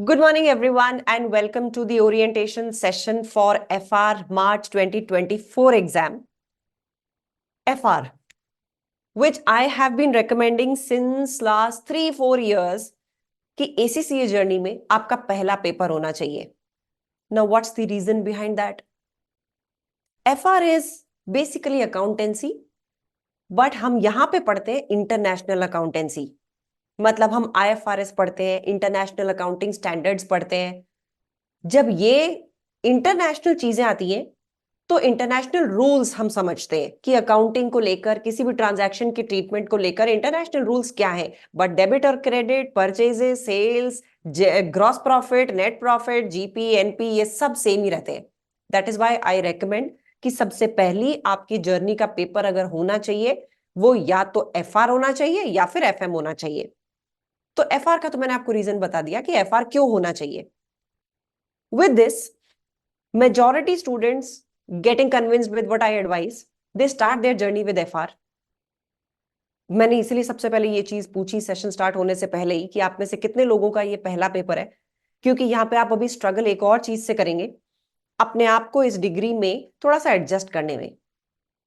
Good morning, everyone, and welcome to the orientation session for FR March 2024 exam. FR, which I have been recommending since last 3-4 years कि ACCA journey में आपका पहला paper होना चाहिए. Now, what's the reason behind that? FR is basically accountancy, but हम यहां पे पढ़ते हैं इंटरनेशनल अकाउंटेंसी. मतलब हम IFRS पढ़ते हैं, इंटरनेशनल अकाउंटिंग स्टैंडर्ड्स पढ़ते हैं. जब ये इंटरनेशनल चीजें आती हैं तो इंटरनेशनल रूल्स हम समझते हैं कि अकाउंटिंग को लेकर, किसी भी ट्रांजैक्शन के ट्रीटमेंट को लेकर इंटरनेशनल रूल्स क्या है. बट डेबिट और credit, purchases, sales, gross profit, net profit, GP, NP, ये सब सेम ही रहते हैं. That is why I recommend कि सबसे पहली आपकी जर्नी का पेपर अगर होना चाहिए वो या तो एफआर होना चाहिए या फिर एफएम होना चाहिए. तो एफआर का तो मैंने आपको रीजन बता दिया कि एफआर क्यों होना चाहिए. With this, majority students getting convinced with what I advise, they start their journey with FR. मैंने इसीलिए सबसे पहले ये चीज पूछी सेशन स्टार्ट होने से पहले ही कि आप में से कितने लोगों का ये पहला पेपर है, क्योंकि यहाँ पे आप अभी स्ट्रगल एक और चीज से करेंगे, अपने आप को इस डिग्री में थोड़ा सा एडजस्ट करने में.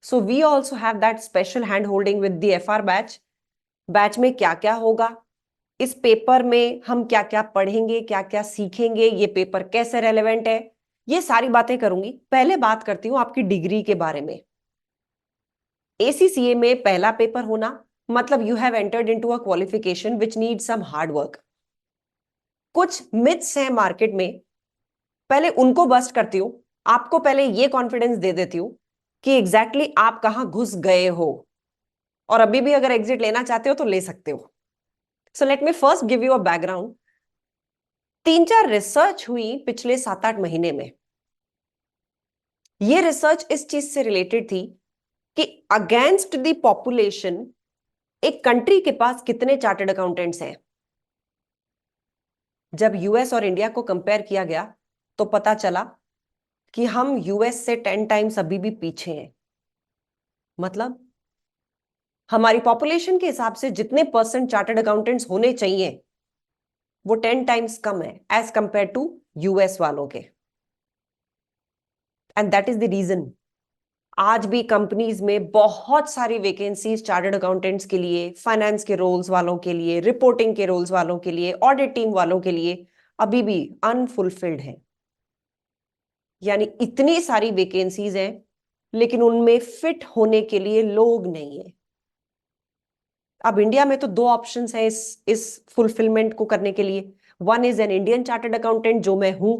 So we also have that special hand holding with the FR batch. Batch में क्या क्या होगा, इस पेपर में हम क्या क्या पढ़ेंगे, क्या क्या सीखेंगे, ये पेपर कैसे रेलेवेंट है, ये सारी बातें करूंगी. पहले बात करती हूं आपकी डिग्री के बारे में. ACCA में पहला पेपर होना मतलब you have entered into a qualification which need some hard work. कुछ मिथ्स हैं मार्केट में, पहले उनको बस्ट करती हूं. आपको पहले ये कॉन्फिडेंस दे देती हूं कि एग्जैक्टली आप कहां घुस गए हो, और अभी भी अगर एग्जिट लेना चाहते हो तो ले सकते हो. So let me first give you a background. 3-4 research हुई पिछले 7-8 महीने में. ये रिसर्च इस चीज से रिलेटेड थी कि अगेंस्ट द पॉपुलेशन एक कंट्री के पास कितने चार्टर्ड अकाउंटेंट्स हैं. जब यूएस और इंडिया को कंपेयर किया गया तो पता चला कि हम यूएस से 10 टाइम्स अभी भी पीछे हैं. मतलब हमारी पॉपुलेशन के हिसाब से जितने परसेंट चार्टर्ड अकाउंटेंट्स होने चाहिए वो 10 टाइम्स कम है एज कंपेयर टू यूएस वालों के. And that is the reason आज भी कंपनीज में बहुत सारी वैकेंसीज चार्टर्ड अकाउंटेंट्स के लिए, फाइनेंस के रोल्स वालों के लिए, रिपोर्टिंग के रोल्स वालों के लिए, ऑडिट टीम वालों के लिए अभी भी अनफुलफिल्ड है. यानी इतनी सारी वैकेंसीज हैं लेकिन उनमें फिट होने के लिए लोग नहीं है. अब इंडिया में तो 2 ऑप्शंस हैं इस फुलफिलमेंट को करने के लिए. One is an Indian chartered accountant जो मैं हूं,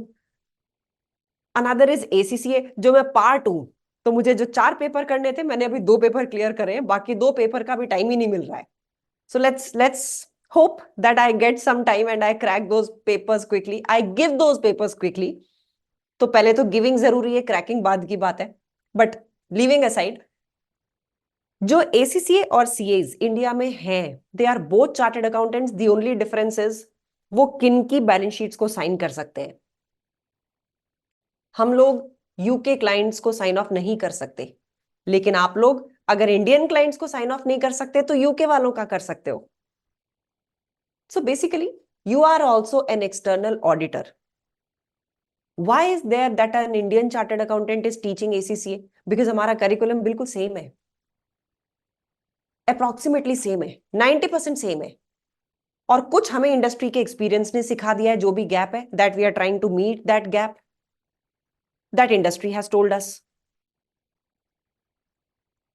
अनदर इज ACCA जो मैं पार्ट हूं. तो मुझे जो 4 पेपर करने थे मैंने अभी 2 पेपर क्लियर करे हैं, बाकी 2 पेपर का भी टाइम ही नहीं मिल रहा है. So let's hope that I get some time and I crack those papers quickly. I give those papers quickly. तो पहले तो गिविंग जरूरी है, क्रैकिंग बाद की बात है. बट लीविंग असाइड, जो ACCA और CAs इंडिया में हैं, they are both chartered accountants. The only difference is वो किन की बैलेंस शीट्स को साइन कर सकते हैं. हम लोग यूके क्लाइंट्स को साइन ऑफ नहीं कर सकते, लेकिन आप लोग अगर इंडियन क्लाइंट्स को साइन ऑफ नहीं कर सकते तो यूके वालों का कर सकते हो. So basically you are also an external auditor. Why is there that an Indian chartered accountant is teaching ACCA? Because हमारा करिकुलम बिल्कुल सेम है, अप्रोक्सीमेटली सेम है, 90% सेम है. और कुछ हमें इंडस्ट्री के एक्सपीरियंस ने सिखा दिया है. जो भी गैप है that we are trying to meet that gap, that industry has told us.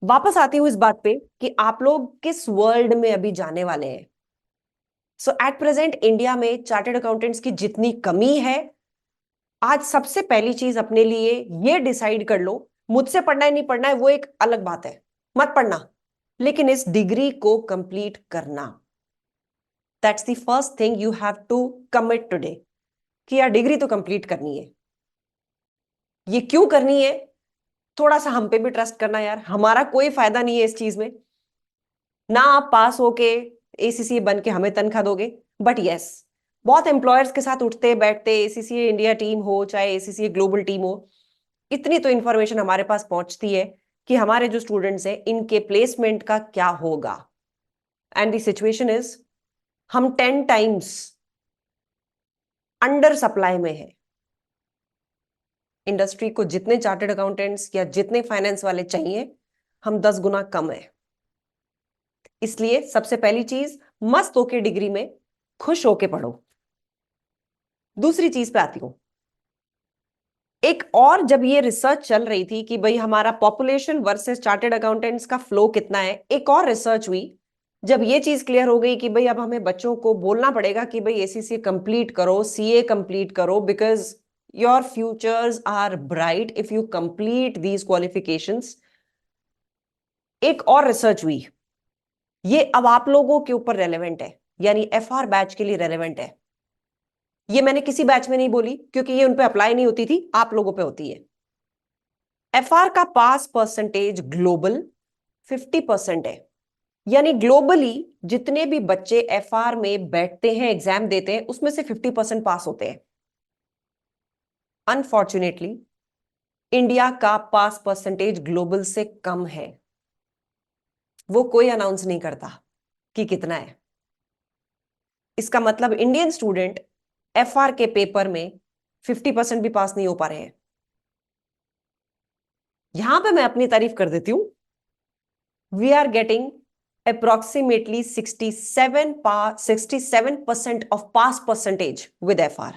वापस आती हूं इस बात पे कि आप लोग किस वर्ल्ड में अभी जाने वाले हैं. सो एट प्रेजेंट इंडिया में चार्टर्ड अकाउंटेंट्स की जितनी कमी है, आज सबसे पहली चीज अपने लिए ये डिसाइड कर लो, मुझसे पढ़ना है नहीं पढ़ना है वो एक अलग बात है, मत पढ़ना, लेकिन इस डिग्री को कंप्लीट करना. That's the first thing you have to commit today कि यार डिग्री तो कंप्लीट करनी है. ये क्यों करनी है, थोड़ा सा हम पे भी ट्रस्ट करना यार. हमारा कोई फायदा नहीं है इस चीज में. ना आप पास होके ACCA बन के हमें तनख्वाह दोगे, बट यस बहुत एम्प्लॉयर्स के साथ उठते बैठते, ACCA इंडिया टीम हो चाहे ACCA ग्लोबल टीम हो, इतनी तो इंफॉर्मेशन हमारे पास पहुंचती है कि हमारे जो स्टूडेंट्स हैं इनके प्लेसमेंट का क्या होगा. एंड द सिचुएशन इज हम 10 टाइम्स अंडर सप्लाई में है। इंडस्ट्री को जितने चार्टर्ड अकाउंटेंट्स या जितने फाइनेंस वाले चाहिए, हम 10 गुना कम है। इसलिए सबसे पहली चीज, मस्त होके डिग्री में खुश होके पढ़ो। दूसरी चीज पे आती हूं। एक और जब ये रिसर्च चल रही थी कि भाई हमारा पॉपुलेशन वर्सेस चार्टर्ड अकाउंटेंट्स का फ्लो कितना है, एक और रिसर्च हुई जब ये चीज क्लियर हो गई कि भाई अब हमें बच्चों को बोलना पड़ेगा कि भाई एसीसी कंप्लीट करो, सीए कंप्लीट करो, because your futures are bright if you complete these qualifications. एक और रिसर्च हुई, ये अब आप लोगों के ऊपर रेलेवेंट है, यानी एफआर बैच के लिए रेलेवेंट है। ये मैंने किसी बैच में नहीं बोली क्योंकि ये उन पे अप्लाई नहीं होती थी, आप लोगों पे होती है। एफआर का पास परसेंटेज ग्लोबल 50% है, यानी ग्लोबली जितने भी बच्चे एफआर में बैठते हैं, एग्जाम देते हैं, उसमें से 50% पास होते हैं। अनफॉर्चुनेटली इंडिया का पास परसेंटेज ग्लोबल से कम है। वो कोई अनाउंस नहीं करता कि कितना है। इसका मतलब इंडियन स्टूडेंट एफआर के पेपर में 50% भी पास नहीं हो पा रहे हैं। यहां पे मैं अपनी तारीफ कर देती हूं। We are getting approximately 67% of pass percentage with FR।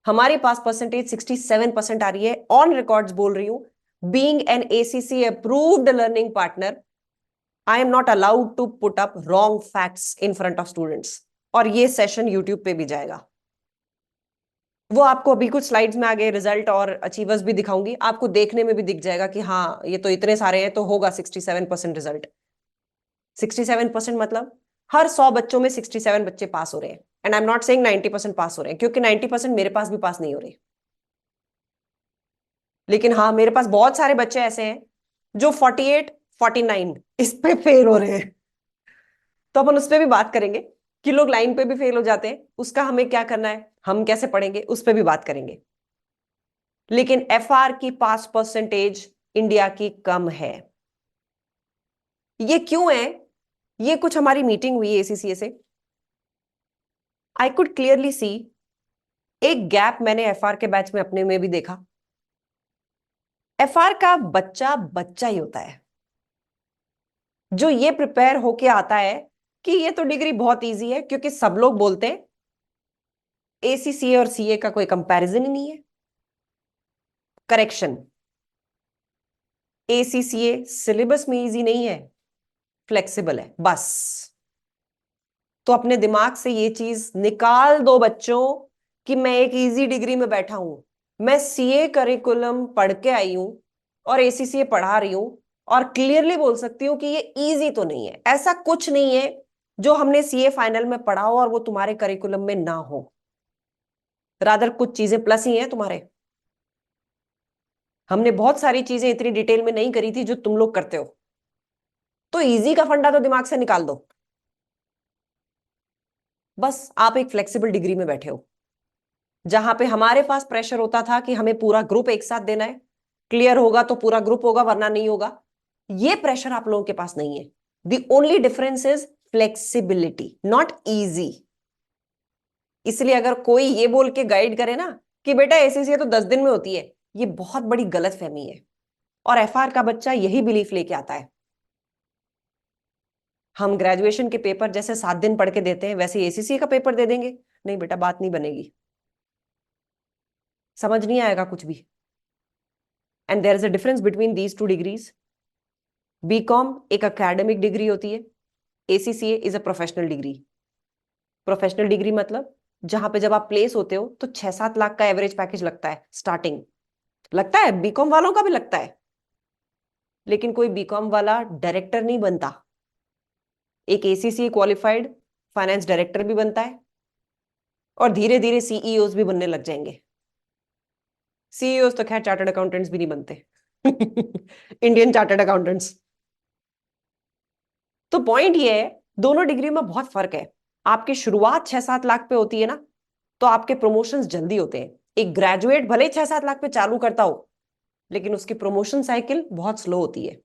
हमारी पास परसेंटेज 67% आ रही है। ऑन रिकॉर्ड्स बोल रही हूं, being an ACC approved learning partner, I am not allowed to put up wrong facts in front of students. और ये session YouTube पे भी जाएगा। वो आपको अभी कुछ स्लाइड्स में आगे रिजल्ट और अचीवर्स भी दिखाऊंगी, आपको देखने में भी दिख जाएगा कि हाँ ये तो इतने सारे हैं तो होगा 67% रिजल्ट। 67% मतलब हर 100 बच्चों में 67 बच्चे पास हो रहे हैं। And I am not saying 90% पास हो रहे हैं, क्योंकि 90% मेरे पास भी पास नहीं हो रहे। लेकिन हाँ, मेरे पास बहुत सारे बच्चे ऐसे हैं जो 48 49 इस पे फेल हो रहे हैं। तो अपन उस पर भी बात करेंगे कि लोग लाइन पे भी फेल हो जाते हैं, उसका हमें क्या करना है, हम कैसे पढ़ेंगे, उस पर भी बात करेंगे। लेकिन एफआर की पास परसेंटेज इंडिया की कम है। ये क्यों है? ये कुछ हमारी मीटिंग हुई एसीसीए से, आई कुड क्लियरली सी एक गैप मैंने एफआर के बैच में अपने में भी देखा। एफआर का बच्चा बच्चा ही होता है जो ये प्रिपेयर होके आता है कि ये तो डिग्री बहुत इजी है, क्योंकि सब लोग बोलते हैं एसीसीए और सीए का कोई कंपैरिजन ही नहीं है। करेक्शन, एसीसीए सिलेबस में इजी नहीं है, फ्लेक्सिबल है बस। तो अपने दिमाग से ये चीज निकाल दो बच्चों कि मैं एक इजी डिग्री में बैठा हूं। मैं सीए करिकुलम पढ़ के आई हूं और एसीसीए पढ़ा रही हूं, और क्लियरली बोल सकती हूं कि ये इजी तो नहीं है। ऐसा कुछ नहीं है जो हमने सीए फाइनल में पढ़ा हो और वो तुम्हारे करिकुलम में ना हो। रादर कुछ चीजें प्लस ही हैं तुम्हारे। हमने बहुत सारी चीजें इतनी डिटेल में नहीं करी थी जो तुम लोग करते हो। तो इजी का फंडा तो दिमाग से निकाल दो। बस आप एक फ्लेक्सिबल डिग्री में बैठे हो, जहां पे हमारे पास प्रेशर होता था कि हमें पूरा ग्रुप एक साथ देना है, क्लियर होगा तो पूरा ग्रुप होगा वरना नहीं होगा। ये प्रेशर आप लोगों के पास नहीं है। The only difference is flexibility, not easy. इसलिए अगर कोई ये बोल के गाइड करे ना कि बेटा एसीसीए तो 10 दिन में होती है, ये बहुत बड़ी गलत फहमी है। और एफआर का बच्चा यही बिलीफ लेके आता है हम ग्रेजुएशन के पेपर जैसे 7 दिन पढ़ के देते हैं वैसे एसीसी का पेपर दे देंगे। नहीं बेटा, बात नहीं बनेगी, समझ नहीं आएगा कुछ भी। And there is a difference between these two degrees. BCom एक एकेडमिक डिग्री होती है, ACCA is a professional degree. Professional degree मतलब जहां पे जब आप प्लेस होते हो तो 6-7 लाख का एवरेज पैकेज लगता है स्टार्टिंग। लगता है, बीकॉम वालों का भी लगता है। लेकिन कोई बीकॉम वाला डायरेक्टर नहीं बनता। एक एसीसी क्वालिफाइड फाइनेंस डायरेक्टर भी बनता है, और धीरे धीरे सीईओज भी बनने लग जाएंगे। सीईओज तो खैर चार्टर्ड अकाउंटेंट्स भी नहीं बनते इंडियन चार्टर्ड अकाउंटेंट्स। तो पॉइंट ये है, दोनों डिग्री में बहुत फर्क है। आपकी शुरुआत 6-7 लाख पे होती है ना, तो आपके प्रमोशंस जल्दी होते हैं। एक ग्रेजुएट भले 6-7 लाख पे चालू करता हो, लेकिन उसकी प्रमोशन साइकिल बहुत स्लो होती है।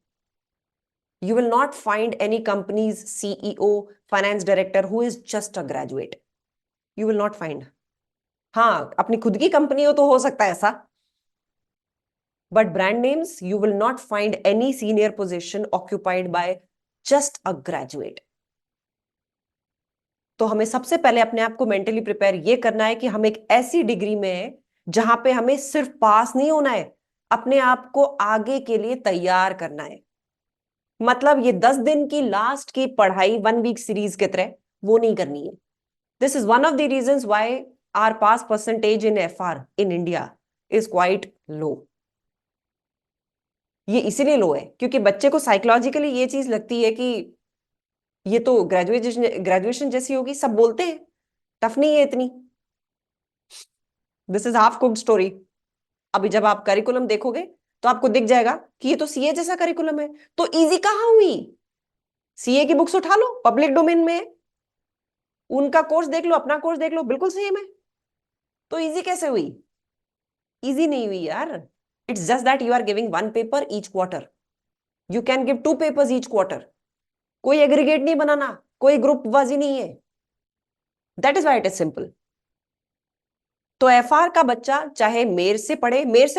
You will not find any company's CEO, finance director who is just a graduate. You will not find. हाँ, अपनी खुद की कंपनी हो तो हो सकता है ऐसा, but brand names you will not find any senior position occupied by just a graduate. तो हमें सबसे पहले अपने आप को मेंटली प्रिपेयर ये करना है कि हम एक ऐसी डिग्री में है जहां पे हमें सिर्फ पास नहीं होना है, अपने आप को आगे के लिए तैयार करना है। मतलब ये 10 दिन की लास्ट की पढ़ाई 1 वीक सीरीज की तरह वो नहीं करनी है। This is one of the reasons why our pass percentage in FR in India is quite low. ये इसीलिए लो है क्योंकि बच्चे को साइकोलॉजिकली ये चीज लगती है कि ये तो ग्रेजुएशन ग्रेजुएशन जैसी होगी, सब बोलते हैं, टफ नहीं है इतनी। This is half cooked story. अभी जब आप करिकुलम देखोगे तो आपको दिख जाएगा कि ये तो सीए जैसा करिकुलम है। तो इजी कहाँ हुई? सीए की बुक्स उठा लो, पब्लिक डोमेन में है, उनका कोर्स देख लो, अपना कोर्स देख लो, बिल्कुल सेम है। तो इजी कैसे हुई? इजी नहीं हुई यार। It's just that you are giving 1 paper each quarter. You can give 2 papers each quarter. कोई एग्रीगेट नहीं बनाना, कोई ग्रुप बाजी नहीं है। That is why it is simple. तो एफआर का बच्चा चाहे मेर से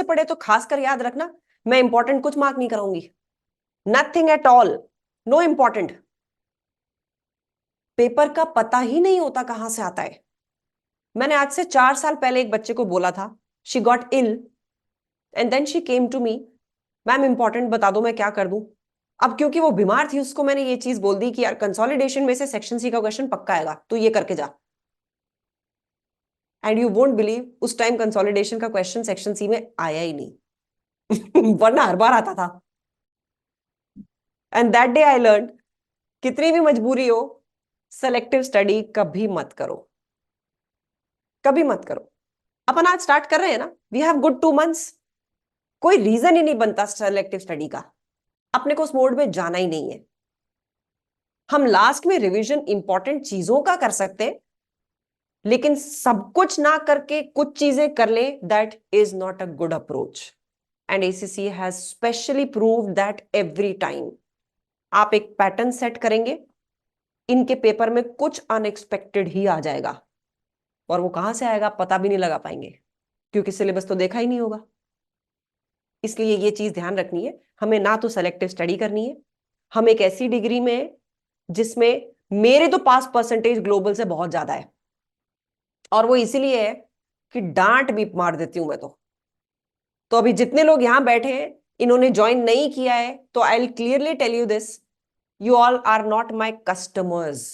पढ़े तो खासकर याद रखना, मैं इंपॉर्टेंट कुछ मार्क नहीं कराऊंगी, nothing at all, no important. Paper का पता ही नहीं होता कहां से आता है। मैंने आज से 4 साल पहले एक बच्चे को बोला था, she got ill and then she came to me, ma'am important बता दो मैं क्या कर दूं। अब क्योंकि वो बीमार थी उसको मैंने ये चीज बोल दी कि यार कंसोलिडेशन में से सेक्शन सी का क्वेश्चन पक्का आएगा, तो ये करके जा। एंड यू वोंट बिलीव उस टाइम कंसोलिडेशन का क्वेश्चन सेक्शन सी में आया ही नहीं वरना हर बार आता था। And that day I learn, कितनी भी मजबूरी हो, सेलेक्टिव स्टडी कभी मत करो, कभी मत करो। अपन आज स्टार्ट कर रहे हैं ना, वी हैव गुड 2 मंथ्स, कोई रीजन ही नहीं बनता सेलेक्टिव स्टडी का, अपने को उस मोड में जाना ही नहीं है। हम लास्ट में रिवीजन इंपॉर्टेंट चीजों का कर सकते हैं, लेकिन सब कुछ ना करके कुछ चीजें कर ले, that is not a good approach. And ACC has specially proved that every time. आप एक पैटर्न सेट करेंगे, इनके पेपर में कुछ अनएक्सपेक्टेड ही आ जाएगा, और वो कहां से आएगा पता भी नहीं लगा पाएंगे क्योंकि सिलेबस तो देखा ही नहीं होगा। इसलिए ये चीज ध्यान रखनी है, हमें ना तो सेलेक्टिव स्टडी करनी है, हम एक ऐसी डिग्री में जिसमें मेरे तो पास परसेंटेज ग्लोबल से बहुत ज्यादा है, और वो इसीलिए है कि डांट भी मार देती हूं मैं तो अभी जितने लोग यहां बैठे हैं इन्होंने ज्वाइन नहीं किया है, तो I will clearly tell you this, you all are not my customers.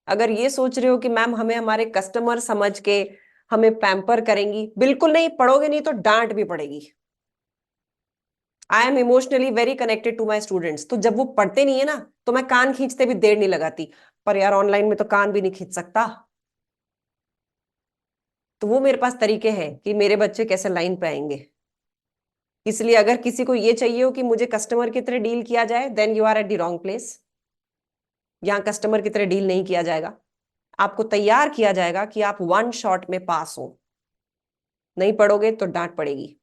अगर ये सोच रहे हो कि मैम हमें हमारे कस्टमर समझ के हमें पैम्पर करेंगी, बिल्कुल नहीं, पढ़ोगे नहीं तो डांट भी पड़ेगी। I am emotionally very connected to my students, तो जब वो पढ़ते नहीं है ना तो मैं कान खींचते भी देर नहीं लगाती, पर यार ऑनलाइन में तो कान भी नहीं खींच सकता। तो वो मेरे पास तरीके हैं कि मेरे बच्चे कैसे लाइन पे आएंगे। इसलिए अगर किसी को ये चाहिए हो कि मुझे कस्टमर की तरह डील किया जाए, then you are at the wrong place. यहां कस्टमर की तरह डील नहीं किया जाएगा, आपको तैयार किया जाएगा कि आप 1 शॉट में पास हो। नहीं पढ़ोगे तो डांट पड़ेगी,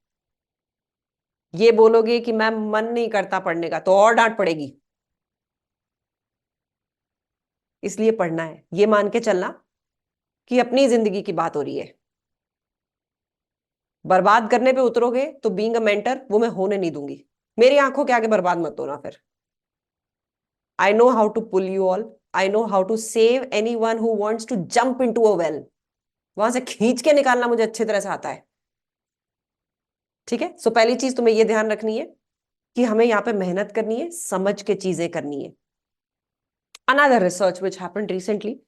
ये बोलोगे कि मैम मन नहीं करता पढ़ने का तो और डांट पड़ेगी। इसलिए पढ़ना है, ये मान के चलना कि अपनी जिंदगी की बात हो रही है। बर्बाद करने पे उतरोगे तो बीइंग अ मेंटर वो मैं होने नहीं दूंगी। मेरी आंखों के आगे बर्बाद मत होना फिर। I know how to pull you all, I know how to save anyone who wants to jump into a well, वहां से खींच के निकालना मुझे अच्छी तरह से आता है। ठीक है, सो पहली चीज तुम्हें ये ध्यान रखनी है कि हमें यहाँ पे मेहनत करनी है, समझ के चीजें करनी है। Another research which happened recently,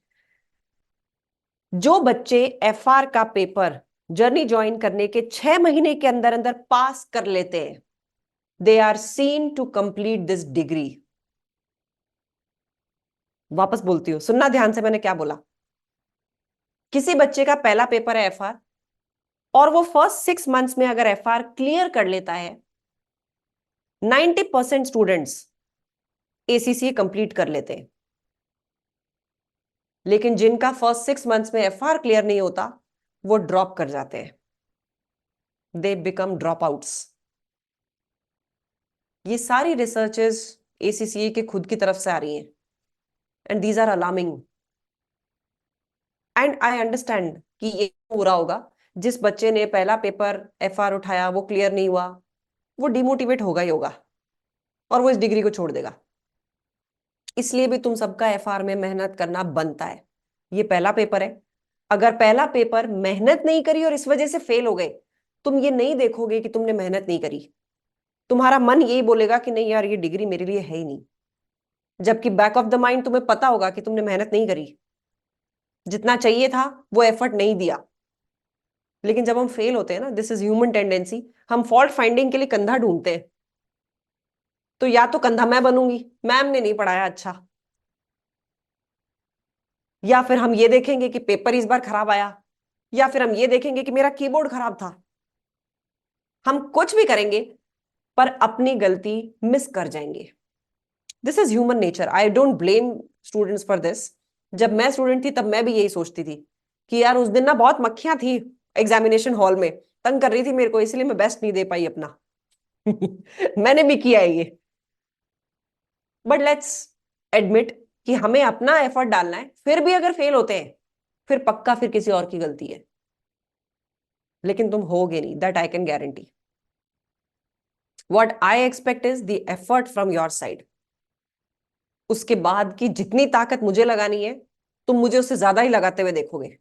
जो बच्चे एफआर का पेपर जर्नी ज्वाइन करने के 6 महीने के अंदर अंदर पास कर लेते हैं, they are seen to complete this degree. वापस बोलती हूँ, सुनना ध्यान से मैंने क्या बोला। किसी बच्चे का पहला पेपर है एफआर, और वो फर्स्ट 6 मंथ्स में अगर एफआर क्लियर कर लेता है, 90% स्टूडेंट्स एसीसी कंप्लीट कर लेते हैं। लेकिन जिनका फर्स्ट 6 मंथ्स में एफआर क्लियर नहीं होता वो ड्रॉप कर जाते हैं, दे बिकम ड्रॉप आउट्स। ये सारी रिसर्चेस एसीसीए के खुद की तरफ से आ रही हैं, and these are alarming. And I understand कि ये हो रहा होगा, जिस बच्चे ने पहला पेपर एफआर उठाया वो क्लियर नहीं हुआ, वो डिमोटिवेट होगा ही होगा और वो इस डिग्री को छोड़ देगा। इसलिए भी तुम सबका एफआर में मेहनत करना बनता है। ये पहला पेपर है, अगर पहला पेपर मेहनत नहीं करी और इस वजह से फेल हो गए, तुम ये नहीं देखोगे कि तुमने मेहनत नहीं करी, तुम्हारा मन यही बोलेगा कि नहीं यार ये डिग्री मेरे लिए है ही नहीं, जबकि बैक ऑफ द माइंड तुम्हें पता होगा कि तुमने मेहनत नहीं करी, जितना चाहिए था वो एफर्ट नहीं दिया। लेकिन जब हम फेल होते हैं ना, दिस इज ह्यूमन टेंडेंसी, हम फॉल्ट फाइंडिंग के लिए कंधा ढूंढते हैं। तो या तो कंधा मैं बनूंगी, मैम ने नहीं पढ़ाया अच्छा, या फिर हम ये देखेंगे कि पेपर इस बार खराब आया, या फिर हम ये देखेंगे कि मेरा कीबोर्ड खराब था। हम कुछ भी करेंगे पर अपनी गलती मिस कर जाएंगे। This is human nature, I don't blame students for this. जब मैं स्टूडेंट थी तब मैं भी यही सोचती थी कि यार उस दिन ना बहुत मक्खियां थी एग्जामिनेशन हॉल में, तंग कर रही थी मेरे को, इसलिए मैं बेस्ट नहीं दे पाई अपना। मैंने भी किया है ये। बट लेट्स एडमिट कि हमें अपना एफर्ट डालना है, फिर भी अगर फेल होते हैं फिर पक्का फिर किसी और की गलती है, लेकिन तुम होगे नहीं, that I can guarantee. What I expect is the effort from your side. उसके बाद की जितनी ताकत मुझे लगानी है, तुम मुझे उससे ज्यादा ही लगाते हुए देखोगे।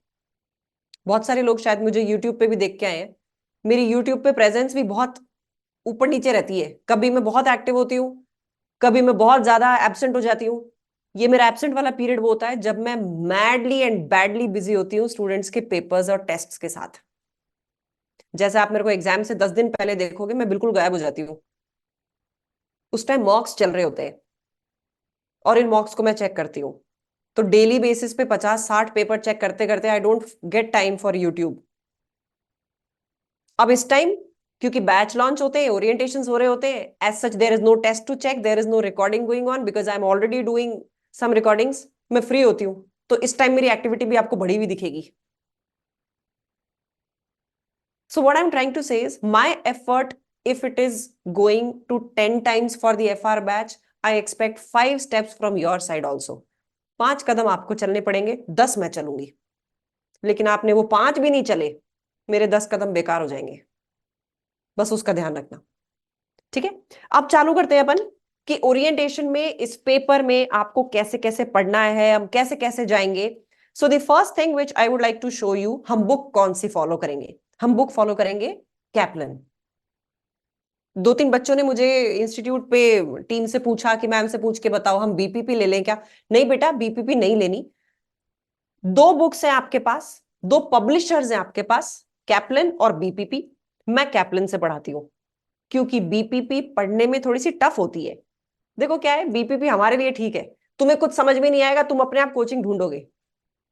बहुत सारे लोग शायद मुझे यूट्यूब पे भी देख के आए हैं, मेरी यूट्यूब पे प्रेजेंस भी बहुत ऊपर नीचे रहती है, कभी मैं बहुत एक्टिव होती हूँ, कभी मैं बहुत ज्यादा एब्सेंट हो जाती हूँ। ये मेरा एब्सेंट वाला पीरियड वो होता है जब मैं मैडली एंड बैडली बिजी होती हूँ स्टूडेंट्स के पेपर्स और टेस्ट्स के साथ। जैसे आप मेरे को एग्जाम से 10 दिन पहले देखोगे, मैं बिल्कुल गायब हो जाती हूँ। उस टाइम मॉक्स चल रहे होते हैं और इन मॉक्स को मैं चेक करती हूँ। तो डेली बेसिस पे 50-60 पेपर चेक करते करते I don't get time for YouTube. अब इस टाइम क्योंकि बैच लॉन्च होते हैं, ओरिएंटेशन हो रहे होते हैं, as such there is no test to check, there is no recording going on because I am already doing some recordings, मैं फ्री होती हूँ। तो इस टाइम मेरी एक्टिविटी भी आपको बढ़ी हुई दिखेगी। So what I'm trying to say is my effort, if it is going to 10 times for the FR batch, I expect 5 steps from your side also. 5 कदम आपको चलने पड़ेंगे, 10 मैं चलूंगी। लेकिन आपने वो 5 भी नहीं चले, मेरे 10 कदम बेकार हो जाएंगे। बस उसका ध्यान रखना, ठीक है। अब चालू करते हैं अपन कि ओरिएंटेशन में इस पेपर में आपको कैसे कैसे पढ़ना है, हम कैसे कैसे जाएंगे। So the first thing which I would like to show you, हम बुक कौन सी फॉलो करेंगे। हम बुक फॉलो करेंगे कैप्लन। 2-3 बच्चों ने मुझे इंस्टीट्यूट पे टीम से पूछा कि मैम से पूछ के बताओ हम बीपीपी ले लें क्या। नहीं बेटा, बीपीपी नहीं लेनी। 2 बुक्स हैं आपके पास, 2 पब्लिशर्स हैं आपके पास, कैप्लन और बीपीपी। मैं कैप्लन से पढ़ाती हूँ क्योंकि बीपीपी पढ़ने में थोड़ी सी टफ होती है। देखो क्या है, बीपीपी हमारे लिए ठीक है, तुम्हें कुछ समझ में नहीं आएगा, तुम अपने आप कोचिंग ढूंढोगे।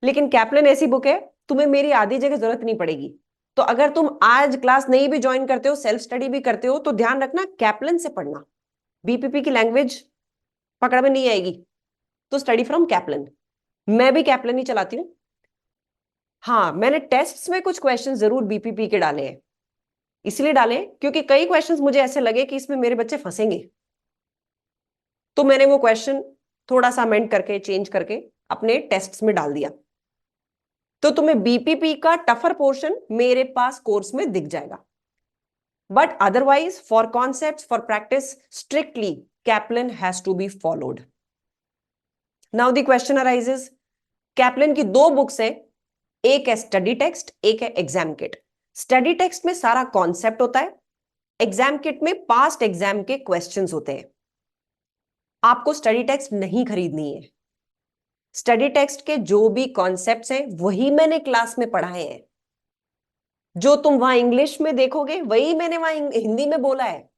लेकिन कैप्लन ऐसी बुक है, तुम्हें मेरी आधी जगह जरूरत नहीं पड़ेगी। तो अगर तुम आज क्लास नहीं भी ज्वाइन करते हो, सेल्फ स्टडी भी करते हो, तो ध्यान रखना कैप्लन से पढ़ना। बीपीपी की लैंग्वेज पकड़ में नहीं आएगी, तो स्टडी फ्रॉम कैप्लन। मैं भी कैप्लन ही चलाती हूँ। हाँ, मैंने टेस्ट्स में कुछ क्वेश्चन जरूर बीपीपी के डाले हैं, इसलिए डाले क्योंकि कई क्वेश्चंस मुझे ऐसे लगे कि इसमें मेरे बच्चे फंसेंगे, तो मैंने वो क्वेश्चन थोड़ा सा अमेंड करके चेंज करके अपने टेस्ट्स में डाल दिया। तो तुम्हें बीपीपी का टफर पोर्शन मेरे पास कोर्स में दिख जाएगा, but otherwise for concepts, for practice, strictly Kaplan has to be followed. Now the question arises, Kaplan की 2 बुक्स है, एक है स्टडी टेक्स्ट, एक है एग्जाम किट। स्टडी टेक्स्ट में सारा कॉन्सेप्ट होता है, एग्जाम किट में पास्ट एग्जाम के क्वेश्चंस होते हैं। आपको स्टडी टेक्स्ट नहीं खरीदनी है, स्टडी टेक्स्ट के जो भी कॉन्सेप्ट्स हैं वही मैंने क्लास में पढ़ाए हैं। जो तुम वहां इंग्लिश में देखोगे वही मैंने वहां हिंदी में बोला है।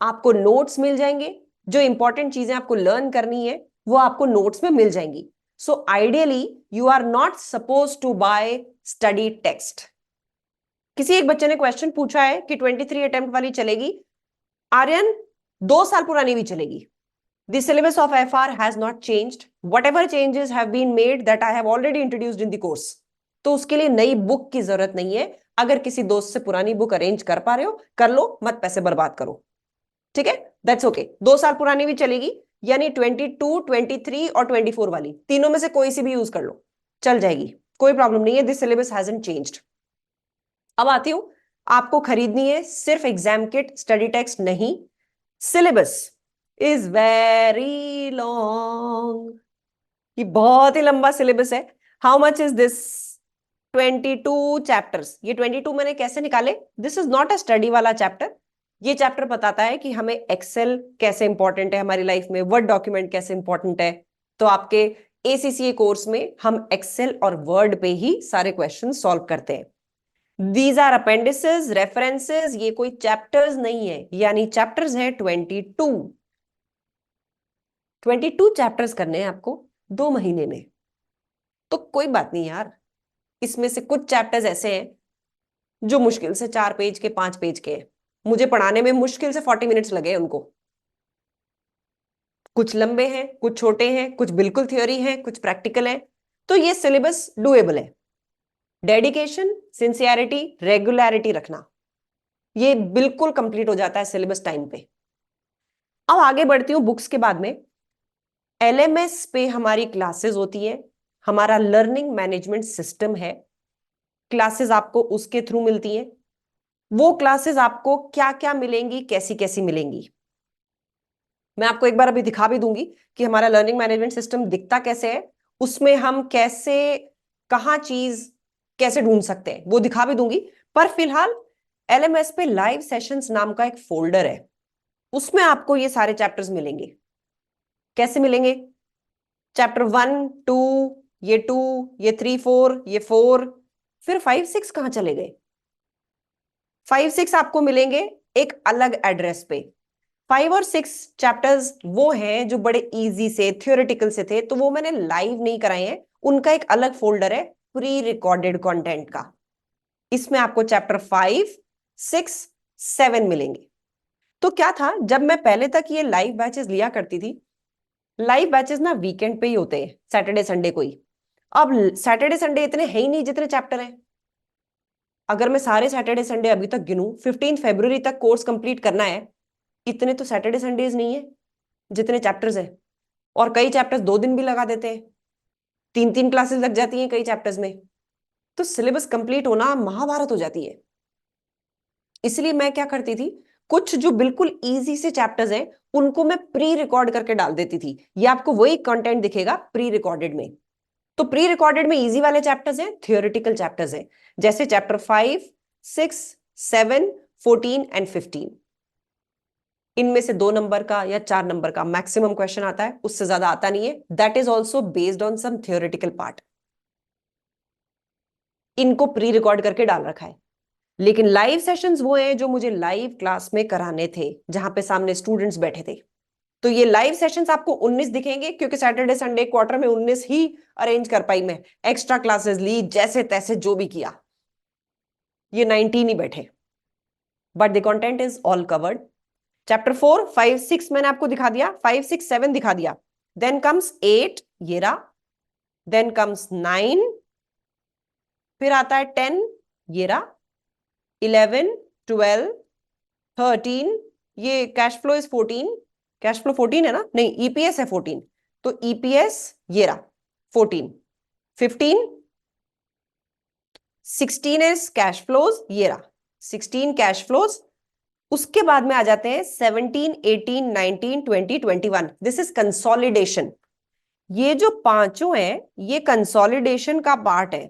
आपको नोट्स मिल जाएंगे, जो इंपॉर्टेंट चीजें आपको लर्न करनी है वो आपको नोट्स में मिल जाएंगी। So ideally you are not suppose to buy study text. किसी एक बच्चे ने क्वेश्चन पूछा है कि 23 अटेम्प्ट वाली चलेगी, आर्यन 2 साल पुरानी भी चलेगी। The syllabus of FR has not changed. Whatever changes have been made that I have already introduced in the course. तो उसके लिए नई बुक की जरूरत नहीं है। अगर किसी दोस्त से पुरानी बुक अरेंज कर पा रहे हो कर लो, मत पैसे बर्बाद करो, ठीक है। That's okay. 2 साल पुरानी भी चलेगी, यानी 22, 23 और 24 वाली, तीनों में से कोई सी भी यूज कर लो, चल जाएगी। कोई प्रॉब्लम नहीं है, दिस सिलेबस हैजंट चेंज्ड। अब आती हूं, आपको खरीदनी है सिर्फ एग्जाम किट, स्टडी टेक्स्ट नहीं। सिलेबस इज वेरी लॉन्ग, ये बहुत ही लंबा सिलेबस है। How much is this? 22 chapters. ये 22 मैंने कैसे निकाले? This is not a study वाला चैप्टर। ये चैप्टर बताता है कि हमें एक्सेल कैसे इंपॉर्टेंट है हमारी लाइफ में, वर्ड डॉक्यूमेंट कैसे इंपॉर्टेंट है। तो आपके एसीसीए कोर्स में हम एक्सेल और वर्ड पे ही सारे क्वेश्चन सॉल्व करते हैं। दीज आर अपेंडिसेस, रेफरेंसेस, ये कोई चैप्टर्स नहीं है, यानी चैप्टर्स है 22। 22 चैप्टर्स करने हैं आपको 2 महीने में। तो कोई बात नहीं यार, इसमें से कुछ चैप्टर्स ऐसे हैं जो मुश्किल से 4 पेज के, 5 पेज के हैं। मुझे पढ़ाने में मुश्किल से 40 मिनट्स लगे उनको। कुछ लंबे हैं, कुछ छोटे हैं, कुछ बिल्कुल थ्योरी है, कुछ प्रैक्टिकल है। तो ये सिलेबस डुएबल है। डेडिकेशन, सिंसियरिटी, रेगुलरिटी रखना, ये बिल्कुल कंप्लीट हो जाता है सिलेबस टाइम पे। अब आगे बढ़ती हूँ बुक्स के बाद में। एलएमएस पे हमारी क्लासेस होती है, हमारा लर्निंग मैनेजमेंट सिस्टम है। क्लासेस आपको उसके थ्रू मिलती हैं। वो क्लासेस आपको क्या क्या मिलेंगी, कैसी कैसी मिलेंगी, मैं आपको एक बार अभी दिखा भी दूंगी कि हमारा लर्निंग मैनेजमेंट सिस्टम दिखता कैसे है, उसमें हम कैसे, कहाँ चीज कैसे ढूंढ सकते हैं, वो दिखा भी दूंगी। पर फिलहाल एलएमएस पे लाइव सेशंस नाम का एक फोल्डर है, उसमें आपको ये सारे चैप्टर्स मिलेंगे। कैसे मिलेंगे? चैप्टर 1 2, ये 2, ये 3 4, ये 4, फिर 5 6 कहाँ चले गए? 5 6 आपको मिलेंगे एक अलग एड्रेस पे। 5 और 6 चैप्टर्स वो हैं जो बड़े इजी से थ्योरेटिकल से थे, तो वो मैंने लाइव नहीं कराए हैं, उनका एक अलग फोल्डर है प्री रिकॉर्डेड कंटेंट का। इसमें आपको चैप्टर 5 6 7 मिलेंगे। तो क्या था, जब मैं पहले तक ये लाइव बैचेस लिया करती थी, लाइव बैचेस ना वीकेंड पे ही होते हैं, सैटरडे संडे को ही। अब सैटरडे संडे इतने है ही नहीं जितने चैप्टर हैं। अगर मैं सारे सैटरडे संडे अभी तक गिनूं, 15 फरवरी तक कोर्स कंप्लीट करना है, इतने तो सैटरडे संडेज नहीं है जितने चैप्टर्स हैं। और कई चैप्टर्स 2 दिन भी लगा देते हैं, 3 3 क्लासेस लग जाती हैं कई चैप्टर्स में। तो सिलेबस कंप्लीट होना महाभारत हो जाती है। इसलिए मैं क्या करती थी, कुछ जो बिल्कुल इजी से चैप्टर्स हैं उनको मैं प्री रिकॉर्ड करके डाल देती थी। ये आपको वही कंटेंट दिखेगा प्री रिकॉर्डेड में। तो प्री रिकॉर्डेड में इजी वाले चैप्टर्स हैं, थियोरेटिकल चैप्टर्स हैं, जैसे चैप्टर 5 6 7 14 एंड 15। इनमें से 2 नंबर का या 4 नंबर का मैक्सिमम क्वेश्चन आता है, उससे ज्यादा आता नहीं है। That is also based on some theoretical part. इनको प्री रिकॉर्ड करके डाल रखा है। लेकिन लाइव सेशंस वो हैं जो मुझे लाइव क्लास में कराने थे, जहां पे सामने स्टूडेंट्स बैठे थे। तो ये लाइव सेशंस आपको 19 दिखेंगे, क्योंकि सैटरडे संडे क्वार्टर में 19 ही अरेंज कर पाई मैं। एक्स्ट्रा क्लासेस ली, जैसे तैसे जो भी किया, ये 19 ही बैठे। But the content is all covered. Chapter 4 5 6 मैंने आपको दिखा दिया, 5 6 7 दिखा दिया। देन कम्स 8, ये रहा। देन कम्स 9, फिर आता है 10, ये रहा। 11 12 13, ये cash flow is 14। Cash flow 14 है ना? नहीं, ईपीएस है 14। तो ईपीएस ये रहा 14। 15 16 इज कैश फ्लोज, ये रहा 16 कैश फ्लोज। उसके बाद में आ जाते हैं 17 18 19 20 21। This is consolidation. ये जो पांचों हैं ये कंसोलिडेशन का पार्ट है।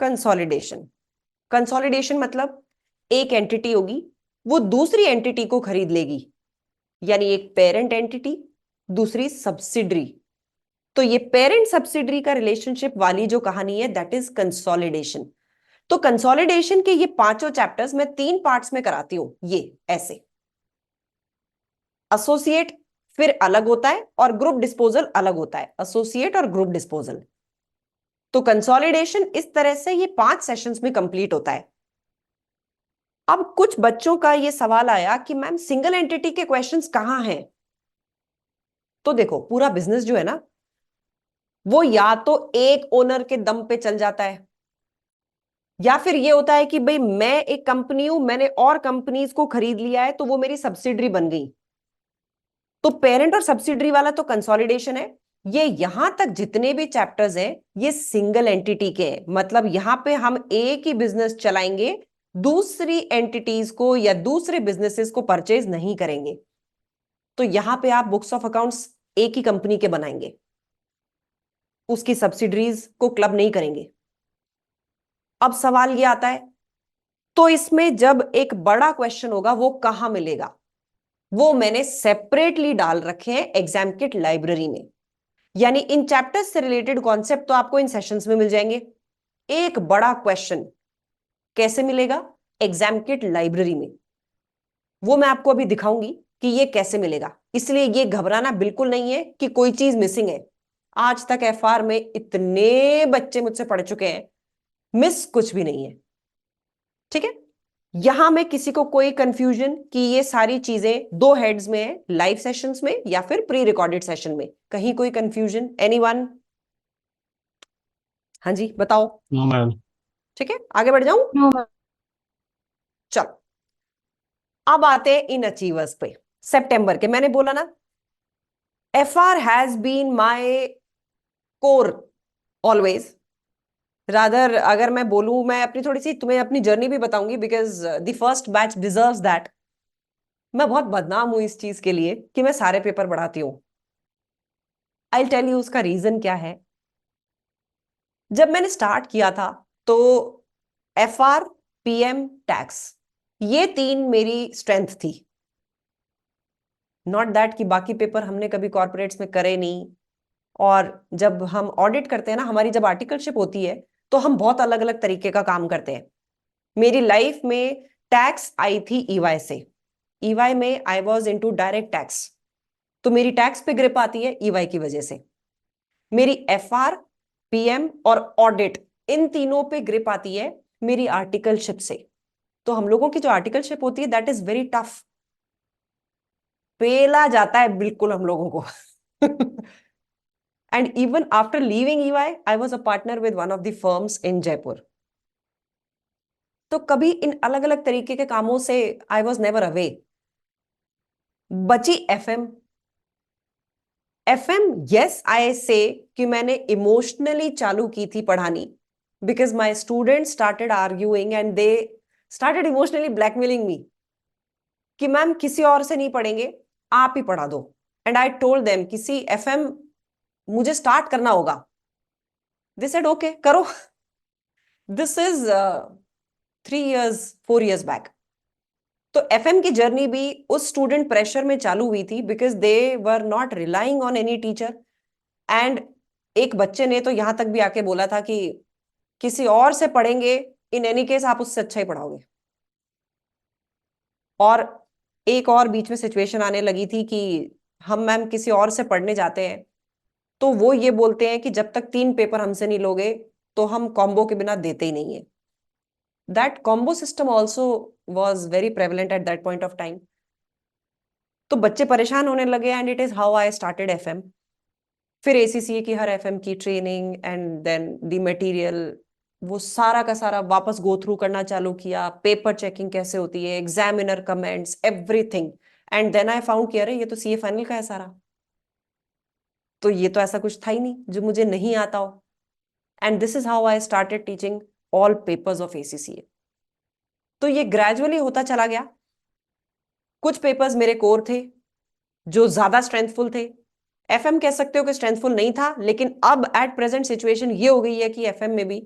कंसोलिडेशन, कंसोलिडेशन मतलब एक एंटिटी होगी, वो दूसरी एंटिटी को खरीद लेगी, यानी एक पेरेंट एंटिटी, दूसरी सब्सिडरी। तो ये पेरेंट सब्सिडरी का रिलेशनशिप वाली जो कहानी है, दैट इज कंसोलिडेशन। तो कंसोलिडेशन के ये पांचों चैप्टर्स मैं 3 पार्ट्स में कराती हूं, ये ऐसे। एसोसिएट फिर अलग होता है और ग्रुप डिस्पोजल अलग होता है, एसोसिएट और ग्रुप डिस्पोजल। तो कंसोलिडेशन इस तरह से ये 5 सेशंस में कंप्लीट होता है। अब कुछ बच्चों का ये सवाल आया कि मैम सिंगल एंटिटी के क्वेश्चंस कहां हैं? तो देखो, पूरा बिजनेस जो है ना, वो या तो एक ओनर के दम पे चल जाता है, या फिर ये होता है कि भाई मैं एक कंपनी हूं, मैंने और कंपनीज को खरीद लिया है, तो वो मेरी सब्सिडरी बन गई। तो पेरेंट और सब्सिडरी वाला तो कंसोलिडेशन है, ये यहां तक जितने भी चैप्टर्स हैं ये सिंगल एंटिटी के हैं, मतलब यहां पे हम एक ही बिजनेस चलाएंगे, दूसरी एंटिटीज को या दूसरे बिजनेसेस को परचेज नहीं करेंगे। तो यहां पे आप बुक्स ऑफ अकाउंट्स एक ही कंपनी के बनाएंगे, उसकी सब्सिडरीज को क्लब नहीं करेंगे। अब सवाल ये आता है, तो इसमें जब एक बड़ा क्वेश्चन होगा वो कहां मिलेगा? वो मैंने सेपरेटली डाल रखे हैं एग्जाम किट लाइब्रेरी में। यानी इन चैप्टर्स से रिलेटेड कॉन्सेप्ट तो आपको इन सेशंस में मिल जाएंगे। एक बड़ा क्वेश्चन कैसे मिलेगा? एग्जाम किट लाइब्रेरी में। वो मैं आपको अभी दिखाऊंगी कि ये कैसे मिलेगा, इसलिए ये घबराना बिल्कुल नहीं है कि कोई चीज मिसिंग है। आज तक एफआर में इतने बच्चे मुझसे पढ़ चुके हैं, मिस कुछ भी नहीं है। ठीक है, यहां में किसी को कोई कंफ्यूजन कि ये सारी चीजें दो हेड्स में है, लाइव सेशंस में या फिर प्री रिकॉर्डेड सेशन में, कहीं कोई कंफ्यूजन? एनीवन? हाँ जी बताओ। No ma'am. ठीक है, आगे बढ़ जाऊं? No ma'am. चलो, अब आते हैं इन अचीवर्स पे। सितंबर के मैंने बोला ना, FR has been my core always. Rather अगर मैं बोलूं, मैं अपनी थोड़ी सी तुम्हें अपनी जर्नी भी बताऊंगी, because the first batch deserves that. मैं बहुत बदनाम हूं इस चीज के लिए कि मैं सारे पेपर पढ़ाती हूँ। आई टेल यू उसका रीजन क्या है। जब मैंने स्टार्ट किया था तो एफआर, पीएम, टैक्स, ये तीन मेरी स्ट्रेंथ थी। नॉट दैट कि बाकी पेपर हमने कभी कॉर्पोरेट्स में करे नहीं। और जब हम ऑडिट करते हैं ना, हमारी जब आर्टिकलशिप होती है तो हम बहुत अलग अलग तरीके का काम करते हैं। मेरी लाइफ में टैक्स आई थी ईवाई से। ईवाई में I was into direct tax, तो मेरी टैक्स पे ग्रिप आती है ईवाई की वजह से। मेरी एफआर, पीएम और ऑडिट, इन तीनों पे ग्रिप आती है मेरी आर्टिकलशिप से। तो हम लोगों की जो आर्टिकलशिप होती है दैट इज वेरी टफ। पेला जाता है बिल्कुल हम लोगों को। And even after leaving EY I was a partner with one of the firms in Jaipur. तो कभी इन अलग अलग तरीके के कामों से आई वॉज नेवर अवे। बची FM. FM, yes I say कि मैंने इमोशनली चालू की थी पढ़ानी, because my student started arguing and they started emotionally blackmailing me कि मैम किसी और से नहीं पढ़ेंगे, आप ही पढ़ा दो। एंड आई टोल्ड देम किसी एफएम मुझे स्टार्ट करना होगा। दे सेड ओके करो। This is 3 years 4 years back. तो एफएम की जर्नी भी उस स्टूडेंट प्रेशर में चालू हुई थी, because they were not relying on any teacher. And एक बच्चे ने तो यहां तक भी आके बोला था कि किसी और से पढ़ेंगे, इन एनी केस आप उससे अच्छा ही पढ़ाओगे। और एक और बीच में सिचुएशन आने लगी थी कि हम मैम किसी और से पढ़ने जाते हैं तो वो ये बोलते हैं कि जब तक 3 पेपर हमसे नहीं लोगे तो हम कॉम्बो के बिना देते ही नहीं है। That combo system also was very prevalent at that point of time. तो बच्चे परेशान होने लगे and it is how I started FM. फिर एसीसीए की हर एफएम की training and then the material, वो सारा का सारा वापस गो थ्रू करना चालू किया। पेपर चेकिंग कैसे होती है, examiner comments, everything. And then I found कि अरे ये तो सीए फाइनल का है सारा, तो ये तो ऐसा कुछ था ही नहीं जो मुझे नहीं आता हो। And this is how I started teaching all papers of ACCA. तो ये ग्रेजुअली होता चला गया। कुछ पेपर्स मेरे कोर थे जो ज्यादा स्ट्रेंथफुल थे। एफएम कह सकते हो कि स्ट्रेंथफुल नहीं था, लेकिन अब एट प्रेजेंट सिचुएशन ये हो गई है कि एफएम में भी